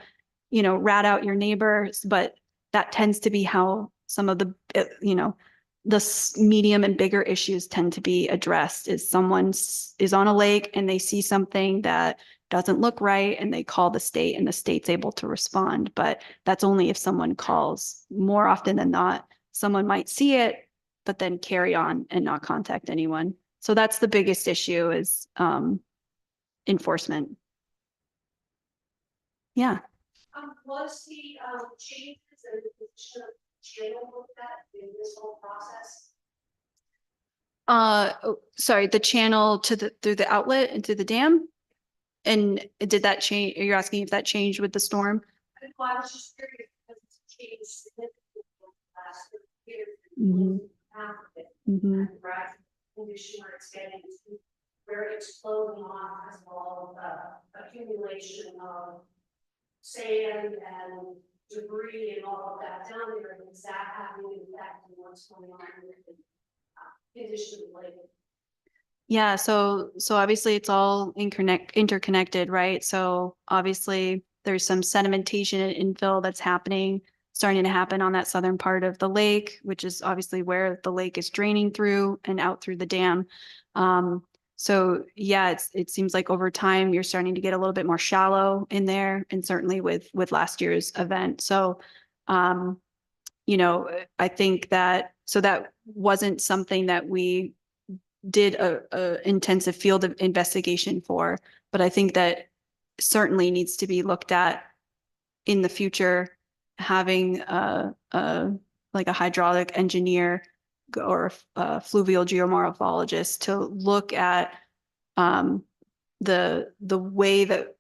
rat out your neighbors, but that tends to be how some of the, the medium and bigger issues tend to be addressed is someone is on a lake and they see something that doesn't look right and they call the state and the state's able to respond. But that's only if someone calls. More often than not, someone might see it, but then carry on and not contact anyone. So that's the biggest issue is enforcement. Yeah. Was the changes and the position of channel looked at in this whole process? Sorry, the channel through the outlet into the dam? And did that change? You're asking if that changed with the storm? Well, I was just curious because it's changed significantly in the last 30 years. Mhm. Half of it. Mhm. And the rising condition where it's getting to where it's flowing on as well as the accumulation of sand and debris and all of that down there, and is that having an effect on what's going on with the condition of the lake? Yeah, so obviously it's all interconnected, right? So obviously there's some sedimentation and infill that's starting to happen on that southern part of the lake, which is obviously where the lake is draining through and out through the dam. So yeah, it seems like over time you're starting to get a little bit more shallow in there, and certainly with last year's event. So I think that that wasn't something that we did a intensive field of investigation for, but I think that certainly needs to be looked at in the future, having like a hydraulic engineer or a fluvial geomorphologist to look at the way that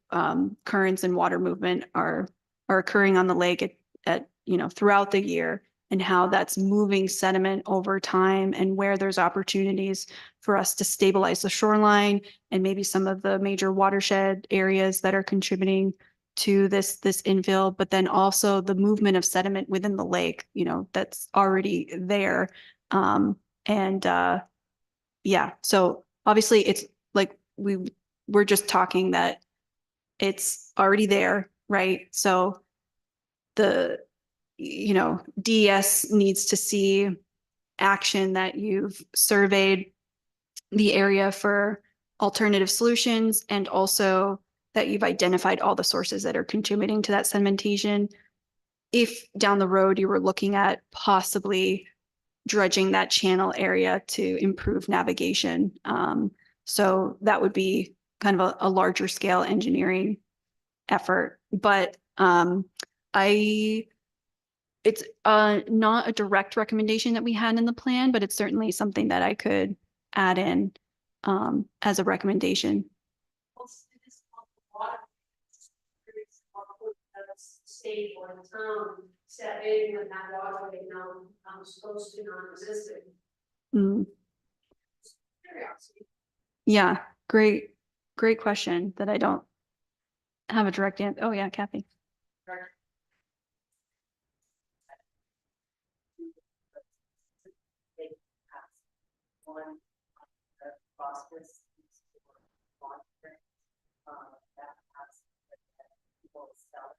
currents and water movement are occurring on the lake at throughout the year, and how that's moving sediment over time, and where there's opportunities for us to stabilize the shoreline and maybe some of the major watershed areas that are contributing to this infill, but then also the movement of sediment within the lake, that's already there. Yeah, so obviously it's like we're just talking that it's already there, right? So the DES needs to see action that you've surveyed the area for alternative solutions, and also that you've identified all the sources that are contributing to that sedimentation. If down the road you were looking at possibly dredging that channel area to improve navigation. So that would be kind of a larger scale engineering effort. But it's not a direct recommendation that we had in the plan, but it's certainly something that I could add in as a recommendation. State or the town step in when that waterway now supposed to non-existent. Curiosity. Yeah, great question that I don't have a direct answer. Oh yeah, Kathy. One phosphorus that has people sell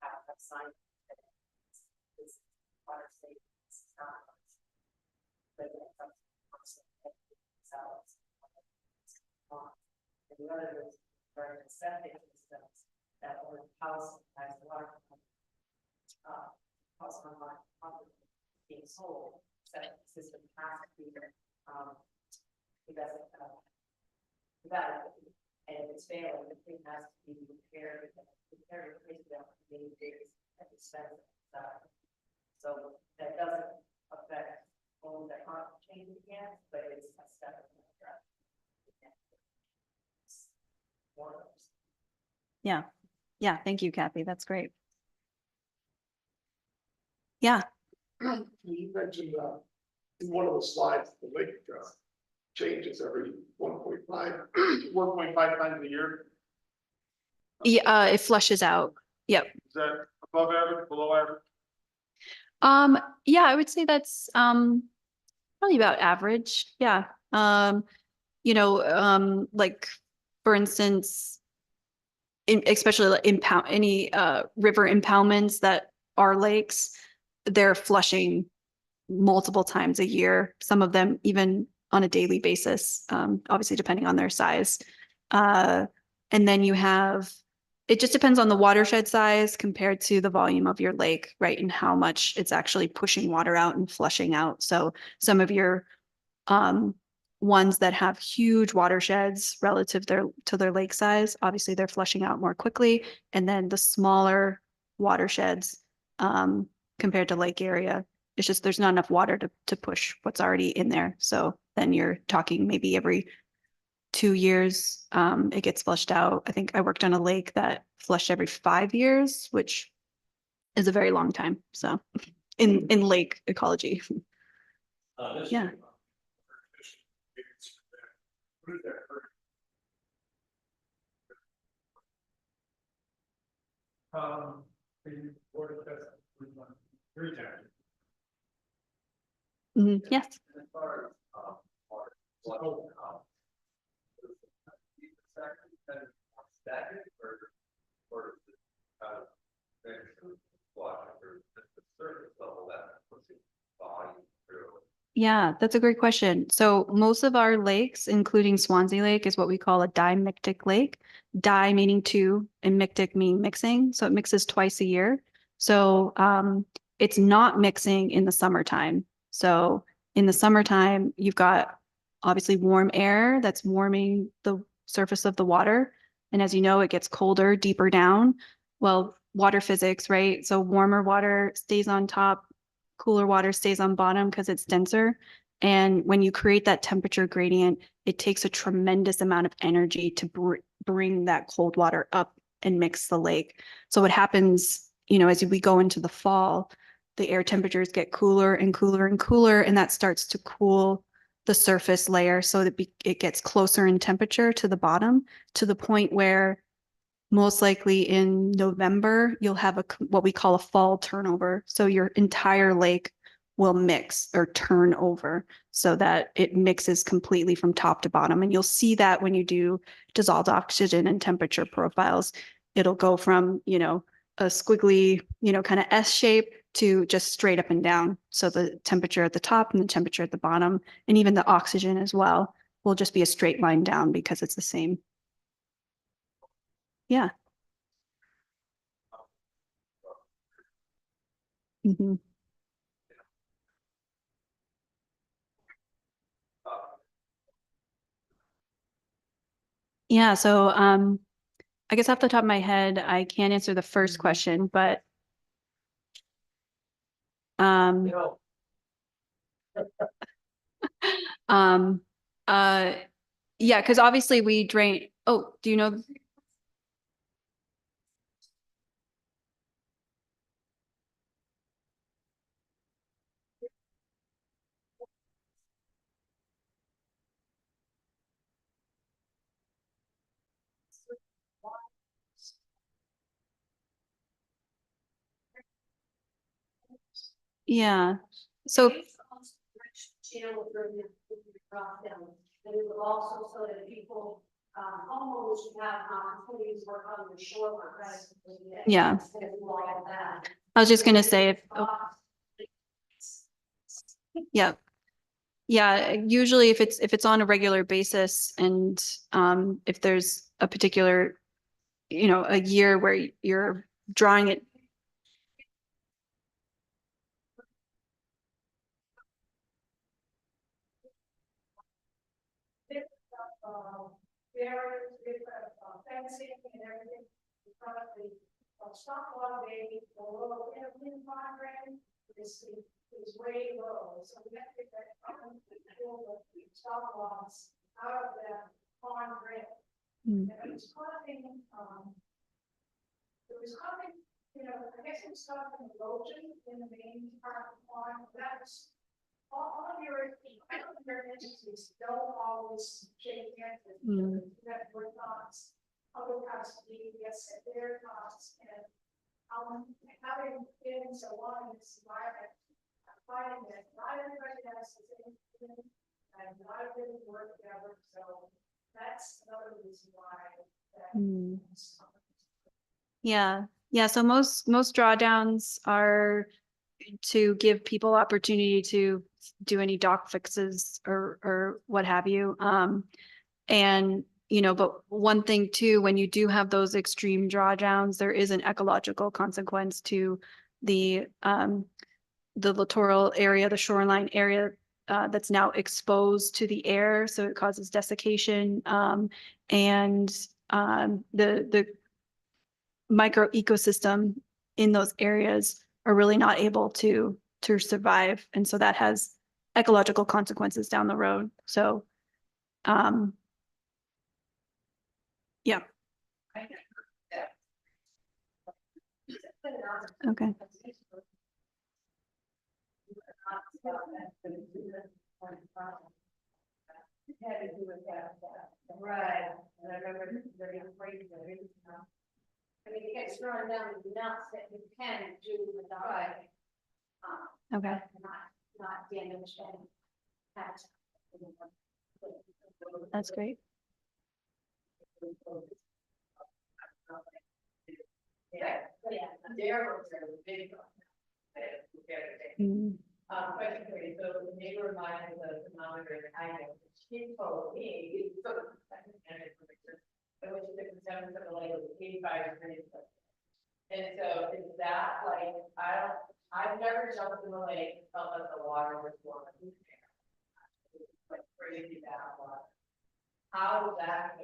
have sign that is water safe. It's not but it comes themselves. And the other is very septic systems that were house as water house on property being sold. Septic system has to be developed. And if it's failing, the thing has to be repaired, replaced on a daily basis at the expense. So that doesn't affect homes that aren't changing yet, but it's a step in the direction. Yeah. Yeah. Thank you, Kathy. That's great. Yeah. You mentioned, in one of the slides, the lake, changes every 1.5 times a year. Yeah. It flushes out. Yep. Is that above average, below average? Yeah, I would say that's probably about average. Yeah. Like for instance, especially like any river impoundments that are lakes, they're flushing multiple times a year, some of them even on a daily basis, obviously depending on their size. And then you have, it just depends on the watershed size compared to the volume of your lake, right? And how much it's actually pushing water out and flushing out. So some of your ones that have huge watersheds relative to their lake size, obviously they're flushing out more quickly. And then the smaller watersheds compared to lake area, it's just there's not enough water to push what's already in there. So then you're talking maybe every 2 years, it gets flushed out. I think I worked on a lake that flushed every 5 years, which is a very long time. So in lake ecology. Yeah. The Board of Justice, three times. Yes. As far as, water, so, static or, water, or the surface level that puts it volume through. Yeah, that's a great question. So most of our lakes, including Swanzey Lake, is what we call a dimictic lake. Di meaning two and mictic meaning mixing. So it mixes twice a year. So it's not mixing in the summertime. So in the summertime, you've got obviously warm air that's warming the surface of the water. And as you know, it gets colder, deeper down. Well, water physics, right? So warmer water stays on top, cooler water stays on bottom because it's denser. And when you create that temperature gradient, it takes a tremendous amount of energy to bring that cold water up and mix the lake. So what happens, as we go into the fall, the air temperatures get cooler and cooler and cooler, and that starts to cool the surface layer so that it gets closer in temperature to the bottom, to the point where most likely in November, you'll have what we call a fall turnover. So your entire lake will mix or turn over so that it mixes completely from top to bottom. And you'll see that when you do dissolved oxygen and temperature profiles. It'll go from, a squiggly, kind of S shape to just straight up and down. So the temperature at the top and the temperature at the bottom, and even the oxygen as well, will just be a straight line down because it's the same. Yeah. Mm-hmm. Yeah, so I guess off the top of my head, I can't answer the first question, but um um uh yeah, because obviously we drain. Oh, do you know? Yeah. So Channel for the drop down, and it will also so that people, homeowners can have opportunities to work on the shore. Yeah. That. I was just gonna say yeah. Yeah, usually if it's on a regular basis and if there's a particular, a year where you're drawing it. barriers, with fencing and everything. In front of the stop water baby, the low in pond drain is way low, so we have to get that stop loss out of that pond drain. Mm. And it was causing, you know, I guess it was causing erosion in the main part of the pond. That's all of your entities don't always shake hands with you. That were thoughts, other custody, yes, at their costs, and having been so long in this environment, I'm finding that not everybody has the same thing, and not everybody work together, so that's another reason why that. Mm. Yeah, yeah. So most drawdowns are to give people opportunity to do any dock fixes or what have you. And you know, but one thing too, when you do have those extreme drawdowns, there is an ecological consequence to the littoral area, the shoreline area that's now exposed to the air, so it causes desiccation, and the micro ecosystem in those areas are really not able to survive, and so that has ecological consequences down the road. So, yeah. Okay. Had to do with that. Right, and I remember very afraid of it. I mean, it gets thrown down the nuts that you can do with the right. Okay. Not damage and that. That's great. Yeah, there was a big. Mm. Question for you, so the neighbor of mine has a thermometer in Idaho, she told me, it when she took the temperature of the lake, it was 85 degrees. And so is that like, I've never jumped in the lake, felt like the water was warm. Like crazy that water. How does that a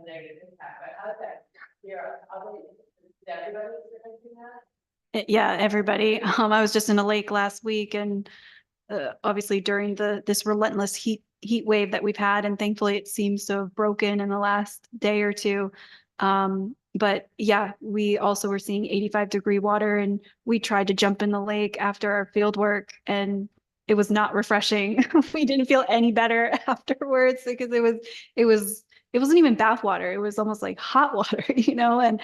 negative impact? How does that, is everybody experiencing that? Yeah, everybody. I was just in a lake last week, and obviously during this relentless heat wave that we've had, and thankfully it seems to have broken in the last day or two. But yeah, we also were seeing 85-degree water, and we tried to jump in the lake after our field work, and it was not refreshing. We didn't feel any better afterwards because it wasn't even bath water. It was almost like hot water, you know? And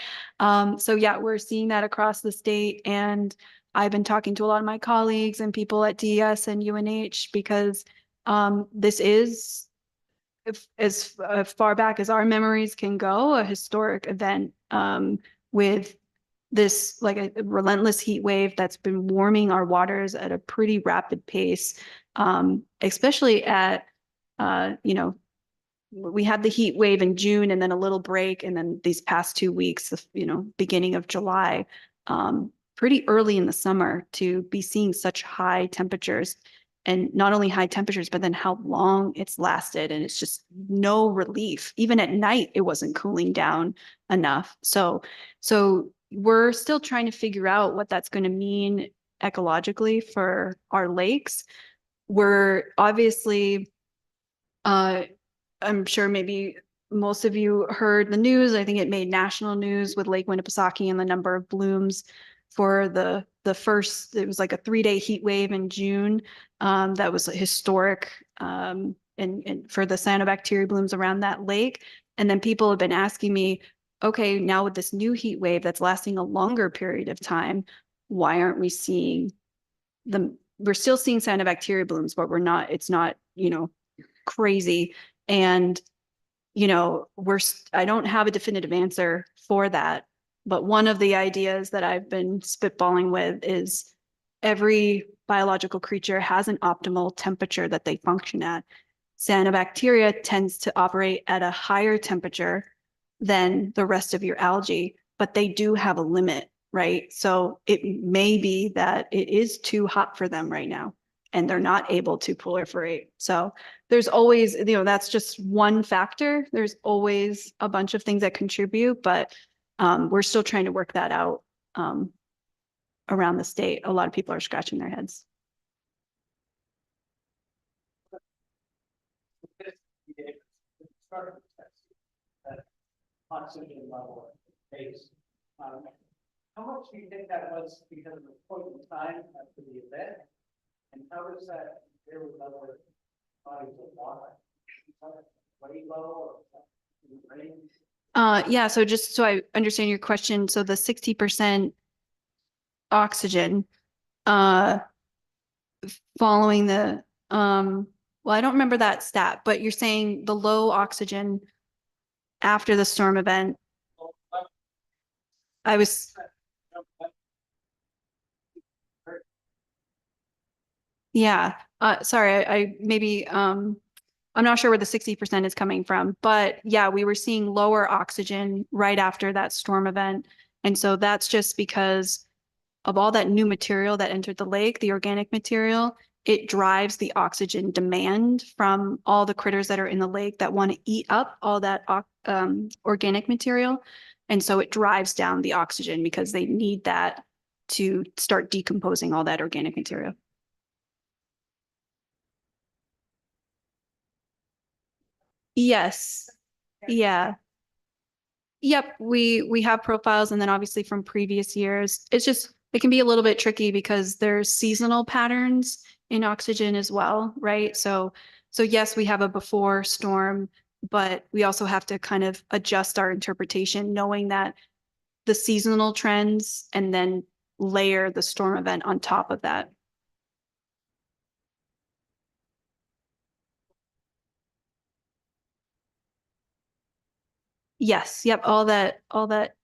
so yeah, we're seeing that across the state. And I've been talking to a lot of my colleagues and people at DES and UNH because this is, as far back as our memories can go, a historic event with this like a relentless heat wave that's been warming our waters at a pretty rapid pace, especially at, you know, we had the heat wave in June and then a little break. And then these past 2 weeks, you know, beginning of July, pretty early in the summer to be seeing such high temperatures, and not only high temperatures, but then how long it's lasted. And it's just no relief. Even at night, it wasn't cooling down enough. So we're still trying to figure out what that's going to mean ecologically for our lakes. We're obviously, I'm sure maybe most of you heard the news. I think it made national news with Lake Winnipesaukee and the number of blooms for the first, it was like a 3-day heat wave in June. That was historic, and for the cyanobacteria blooms around that lake. And then people have been asking me, okay, now with this new heat wave that's lasting a longer period of time, why aren't we seeing we're still seeing cyanobacteria blooms, but it's not, you know, crazy. And, you know, I don't have a definitive answer for that. But one of the ideas that I've been spitballing with is every biological creature has an optimal temperature that they function at. Cyanobacteria tends to operate at a higher temperature than the rest of your algae, but they do have a limit, right? So it may be that it is too hot for them right now. and they're not able to proliferate. So there's always, that's just one factor. There's always a bunch of things that contribute, but we're still trying to work that out around the state. A lot of people are scratching their heads. Oxygen level base. How much do you think that was because of the point in time after the event? And how does that compare with other bodies of water? Weight level or rain? Yeah, so just so I understand your question, so the 60% oxygen, following the, well, I don't remember that stat, but you're saying the low oxygen after the storm event. I was, yeah, sorry, I maybe, I'm not sure where the 60% is coming from, but yeah, we were seeing lower oxygen right after that storm event. And so that's just because of all that new material that entered the lake, the organic material, it drives the oxygen demand from all the critters that are in the lake that want to eat up all that organic material. And so it drives down the oxygen because they need that to start decomposing all that organic material. Yes. Yeah. Yep, we have profiles, and then obviously from previous years, it's just it can be a little bit tricky because there's seasonal patterns in oxygen as well, right? So yes, we have a before storm, but we also have to kind of adjust our interpretation, knowing that the seasonal trends and then layer the storm event on top of that. Yes, yep, all that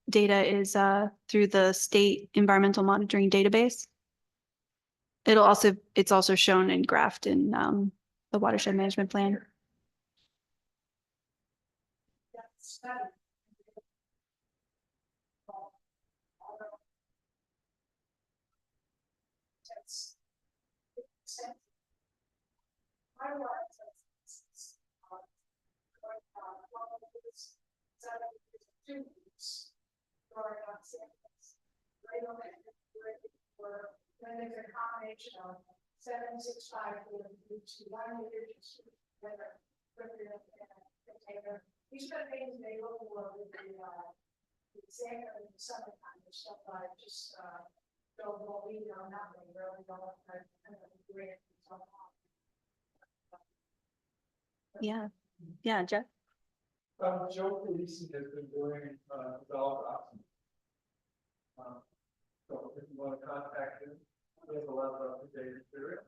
data is through the state environmental monitoring database. It's also shown and graphed in the watershed management plan. When there's a combination of 765 to 1 year, container. These are things they look for with the exam in the summertime or stuff like just don't believe on nothing, really don't agree. Yeah, yeah, Jeff. Joe Polisi has been doing, developed options. So if you want to contact him, he has a lot of up-to-date material.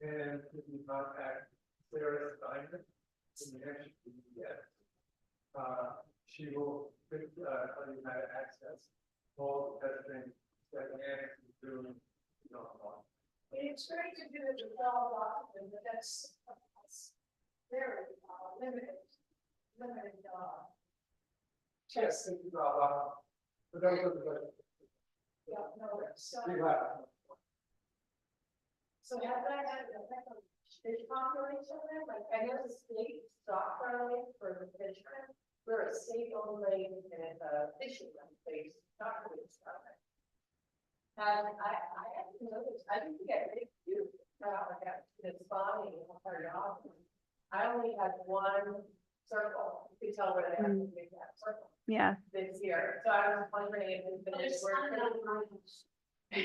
And if you contact Sarah Steiner in the next PDF, she will tell you how to access all the testing that Anne is doing. It's great to do the developed option, but that's very limited. Yes, thank you, but that was the Yeah, no, so. So have that had an effect on fish population there? Like, I know the state stock growing for the fishermen, we're a state-owned lake and it's a fishing place, not really stuff. And I haven't noticed, I didn't get big view, like that, it's spawning in our yard. I only had one circle, you can tell where they have to make that circle Yeah. this year, so I was wondering if it's been working.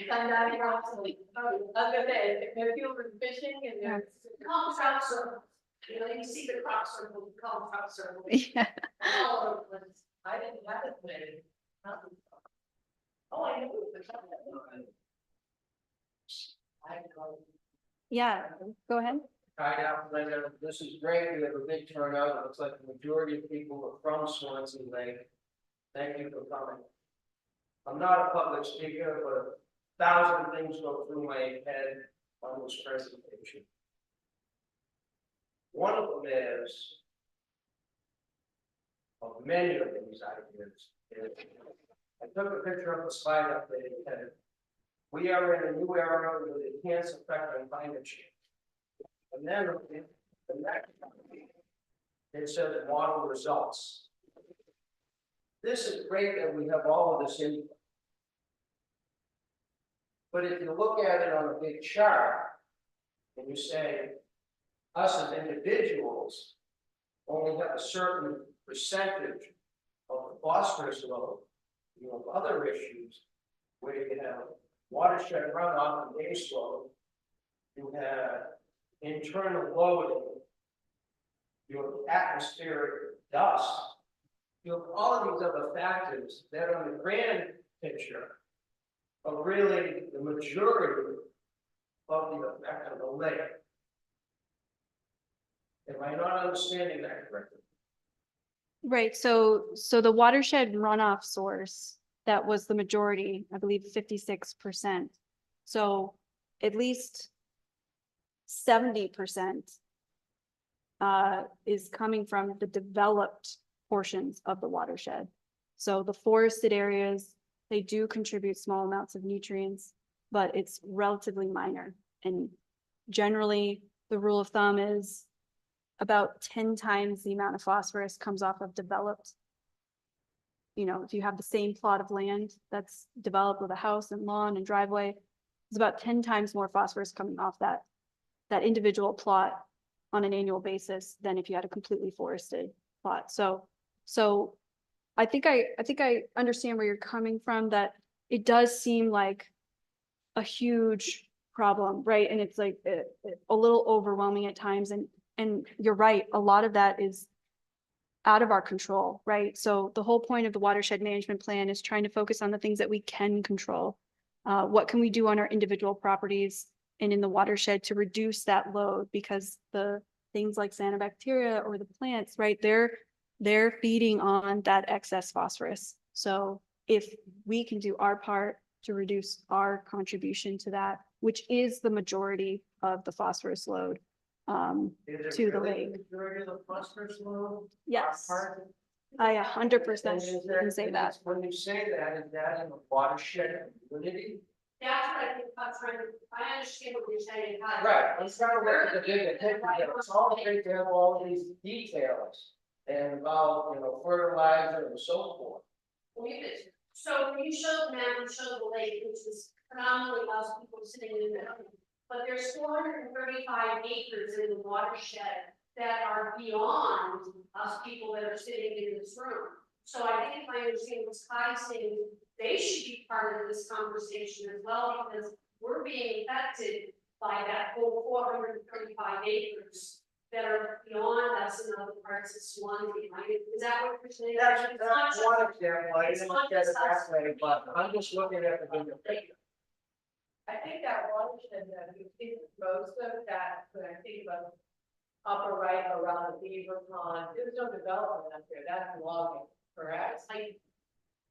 Sundown approximately. I was gonna say, if people were fishing and there's. Call trout circles. You know, you see the crop circle, you call them trout circles. Yeah. All over the place. I didn't have it made. Oh, I knew it was something. I know. Yeah, go ahead. Hi, Linda. This is great. We have a big turnout. It looks like the majority of people are from Swanzey Lake. Thank you for coming. I'm not a public speaker, but 1,000 things go through my head on this presentation. One of them is, of many of these ideas, is I took a picture of the slide up there. We are in a new era with enhanced effect on climate change. And then the next, it says model results. This is great that we have all of this in. But if you look at it on a big chart, and you say, us as individuals only have a certain percentage of the phosphorus load, you have other issues where you have watershed runoff and base load, you have internal loading, you have atmospheric dust, you have all of these other factors that on the grand picture are really the majority of the effect of the lake. Am I not understanding that correctly? Right, so the watershed runoff source, that was the majority, I believe 56%. So at least 70% is coming from the developed portions of the watershed. So the forested areas, they do contribute small amounts of nutrients, but it's relatively minor. And generally, the rule of thumb is about 10 times the amount of phosphorus comes off of developed. You know, if you have the same plot of land that's developed with a house and lawn and driveway, it's about 10 times more phosphorus coming off that individual plot on an annual basis than if you had a completely forested plot. So I think I understand where you're coming from, that it does seem like a huge problem, right? And it's like a little overwhelming at times. And you're right, a lot of that is out of our control, right? So the whole point of the watershed management plan is trying to focus on the things that we can control. What can we do on our individual properties and in the watershed to reduce that load? Because the things like cyanobacteria or the plants, right, they're feeding on that excess phosphorus. So if we can do our part to reduce our contribution to that, which is the majority of the phosphorus load, to the lake. Majority of the phosphorus load? Yes, Part? I 100% And is can say that. When you say that, is that in the watershed community? That's what I think, I'm trying to, I understand what you're saying. Right, I'm trying to look at the bigger picture, it's all great to have all these details and about, you know, fertilizer and so forth. So when you show the map, you show the lake, which is predominantly us people sitting in there. But there's 435 acres in the watershed that are beyond us people that are sitting in this room. So I think if I understand what Sky's saying, they should be part of this conversation as well, because we're being affected by that whole 435 acres that are beyond us in other parts of Swanzey, right? Is that what you're saying? That's It's not just- one example, I didn't look at it that us. way, but I'm just looking at the bigger picture. I think that watershed that we see most of that, when I think about upper right around the beaver pond, there's no development up there, that's logging, correct? Like,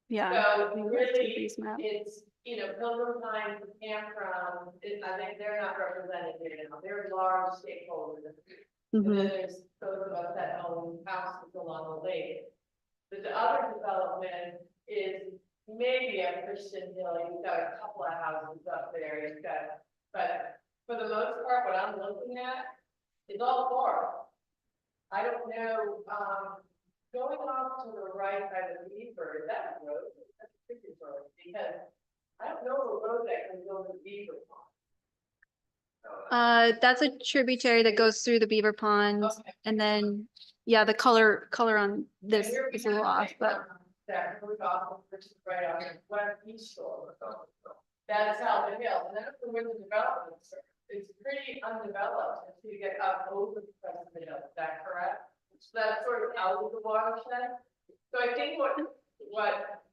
Yeah. So we really, looked at these maps. it's, you know, Pilgrim Pines, the campground, I think they're not represented here now, they're large stakeholders. And Mhm. then there's those of us that own houses along the lake. But the other development is maybe a Christian Hill, you've got a couple of houses up there, you've got, but for the most part, what I'm looking at is all forest. I don't know, going off to the right by the beaver, is that a road? That's a pretty road, because I don't know a road that can go to the beaver pond. That's a tributary that goes through the beaver pond, Okay. and then, yeah, the color on this And we're is a little off, but that goes off, which is right on the west east shore. That's how the hill, and that's where the development is. It's pretty undeveloped until you get up over the crest of the hill, is that correct? So that's sort of out of the watershed. So I think what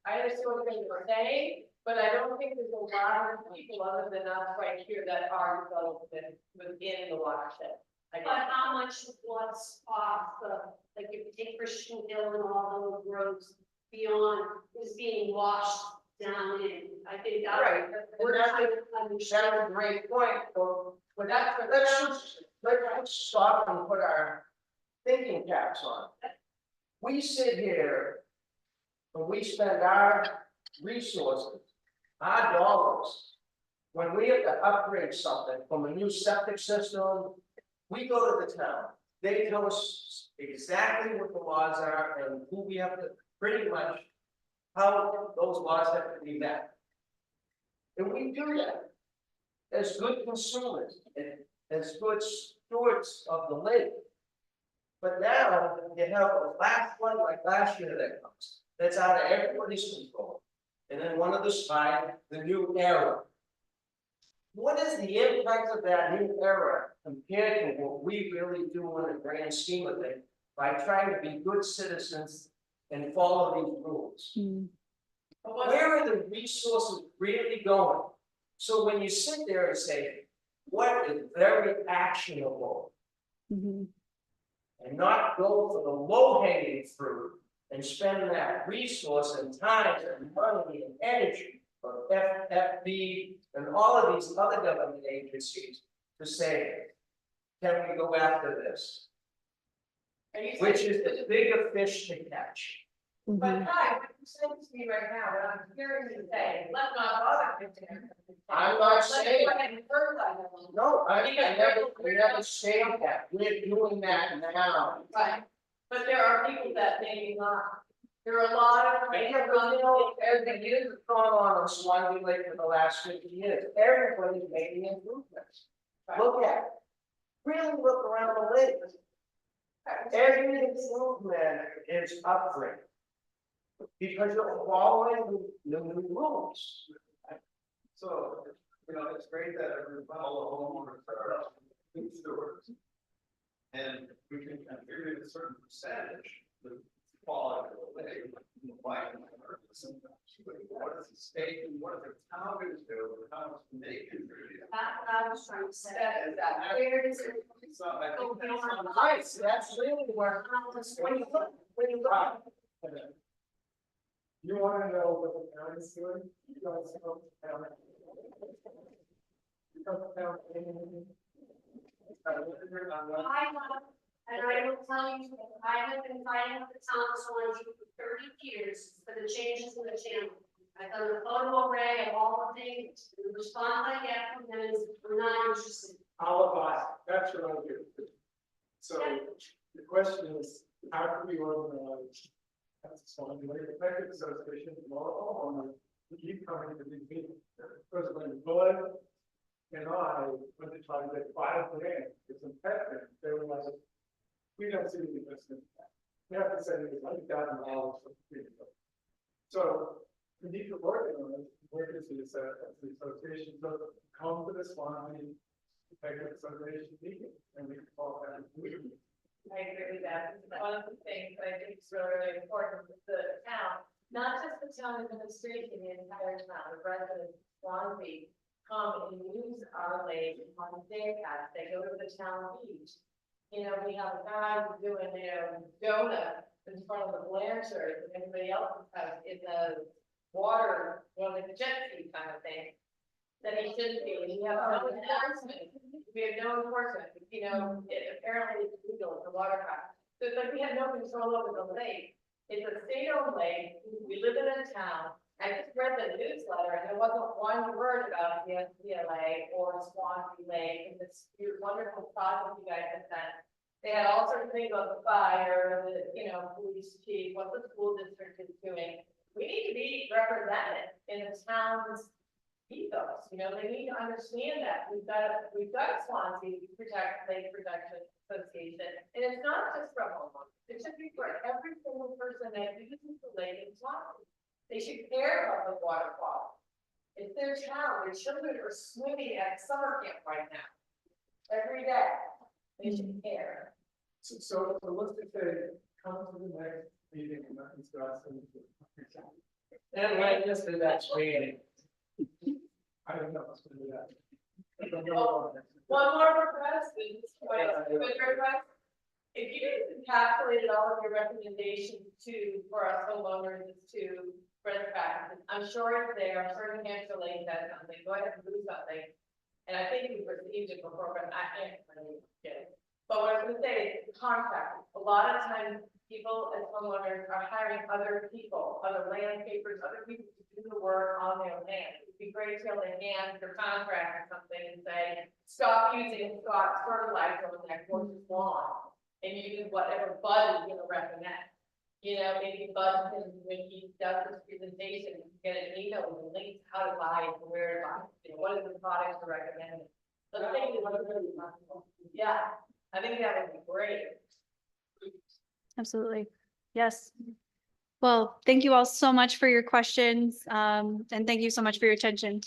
I understand what you were saying, but I don't think there's a lot of people other than us right here that are developed within the watershed. I but guess. how much of what's off the, like if you take Christian Hill and all those roads beyond is being washed down in? I think that. Right, We're and trying to that's understand. a great point, but let's stop and put our thinking caps on. We sit here and we spend our resources, our dollars, when we have to upgrade something from a new septic system We go to the town, they tell us exactly what the laws are and who we have to, pretty much how those laws have to be met. And we do that as good consumers and as good stewards of the lake. But now you have a last flood like last year that comes, that's out of everybody's control. And then one of the side, the new era. What is the impact of that new era compared to what we really do in the grand scheme of it by trying to be good citizens and follow these rules? Where are the resources really going? So when you sit there and say, what is very actionable, Mhm. and not go for the low hanging fruit and spend that resource and time and money and energy for FFB and all of these other government agencies to say, can we go after this? Are you Which saying- is the bigger fish to catch. But Kai, what you're saying to me right now, what I'm hearing you say, let's not bother with it. I'm not saying- Let's go ahead and fertilize them. No, I never say that. We're doing that now. Right, but there are people that maybe not. There are a lot of. Yeah, but you know, as the years have gone on Swanzey Lake for the last 50 years, everybody's making improvements. Look at it. Really look around the lake. Every improvement is upgrade. Because you're following the new rules. So, you know, it's great that all the homeowners are good stewards. And we can contribute a certain percentage to the quality of the lake. What does the state and what does the town do, or how much can they contribute? That's what I was trying to say. That is Where does it? So I think that's Right, so that's really where, when you look. You wanna know what the town is doing? You guys go to town. You go to town. I have, and I will tell you, that I have been fighting with the town of Swanzey for 30 years for the changes in the channel. I've done a photo array of all the things, and the response I get from them is, we're not interested. I'll abide, that's what I'll do. So the question is, how can we organize? That's Swanzey Lake Effective Association, all on the keep coming to these meetings. President Bud and I went to try to get $5 grand, it's impediment, they were like, we don't see the investment. We have to send it $100,000 for the So we need to work on it, work as the association, so come to the Swanzey Effective Association meeting, and we can talk about it. I agree with that. One of the things that I think is really, really important with the town, not just the town administration, the entire town, the residents, of Swansea, come and use our lake on their path. They go to the town beach. You know, we have a guy who's doing, donuts in front of the Blanchard, and everybody else has in the water, like the jet ski kind of thing. That he shouldn't be, and we have no enforcement. We have no enforcement, it apparently it's legal, it's a water park. So it's like we have no control over the lake. It's a state-owned lake, we live in a town. I just read the newsletter and there wasn't one word about the SPLA or Swansea Lake and this wonderful project you guys have done. They had all sorts of things about the fire, the, police chief, what the school district is doing. We need to be represented in the town's ethos, they need to understand that we've got a Swansea Lake Protection Association, and it's not just for homeowners, it should be for every single person that uses the lake in Swansea. They should care about the water quality. It's their town, their children are swimming at summer camp right now, every day, they should care. So let's just say, come to the next meeting and discuss. And when is the next meeting? I don't know, let's do that. One more request, good request. If you encapsulated all of your recommendations for us homeowners to spread practices, I'm sure it's there, I'm sure New Hampshire Lake does something, go ahead and do something. And I think we've received it before, but I can't really get it. But what I was gonna say is contract, a lot of times people as homeowners are hiring other people, other landscapers, other people to do the work on their land. It'd be great to be able to hand your contract or something and say, stop using Scott's fertilizer on that horse's lawn. And use whatever Bud is gonna recommend. You know, maybe Bud can, when he does his presentation, get an email with links how to buy it, and where to buy it, you know, what is the product to recommend. But I think it's really possible. Yeah, I think that would be great. Absolutely. Yes. Well, thank you all so much for your questions, and thank you so much for your attention.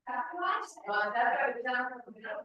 That's what I was down from, you know.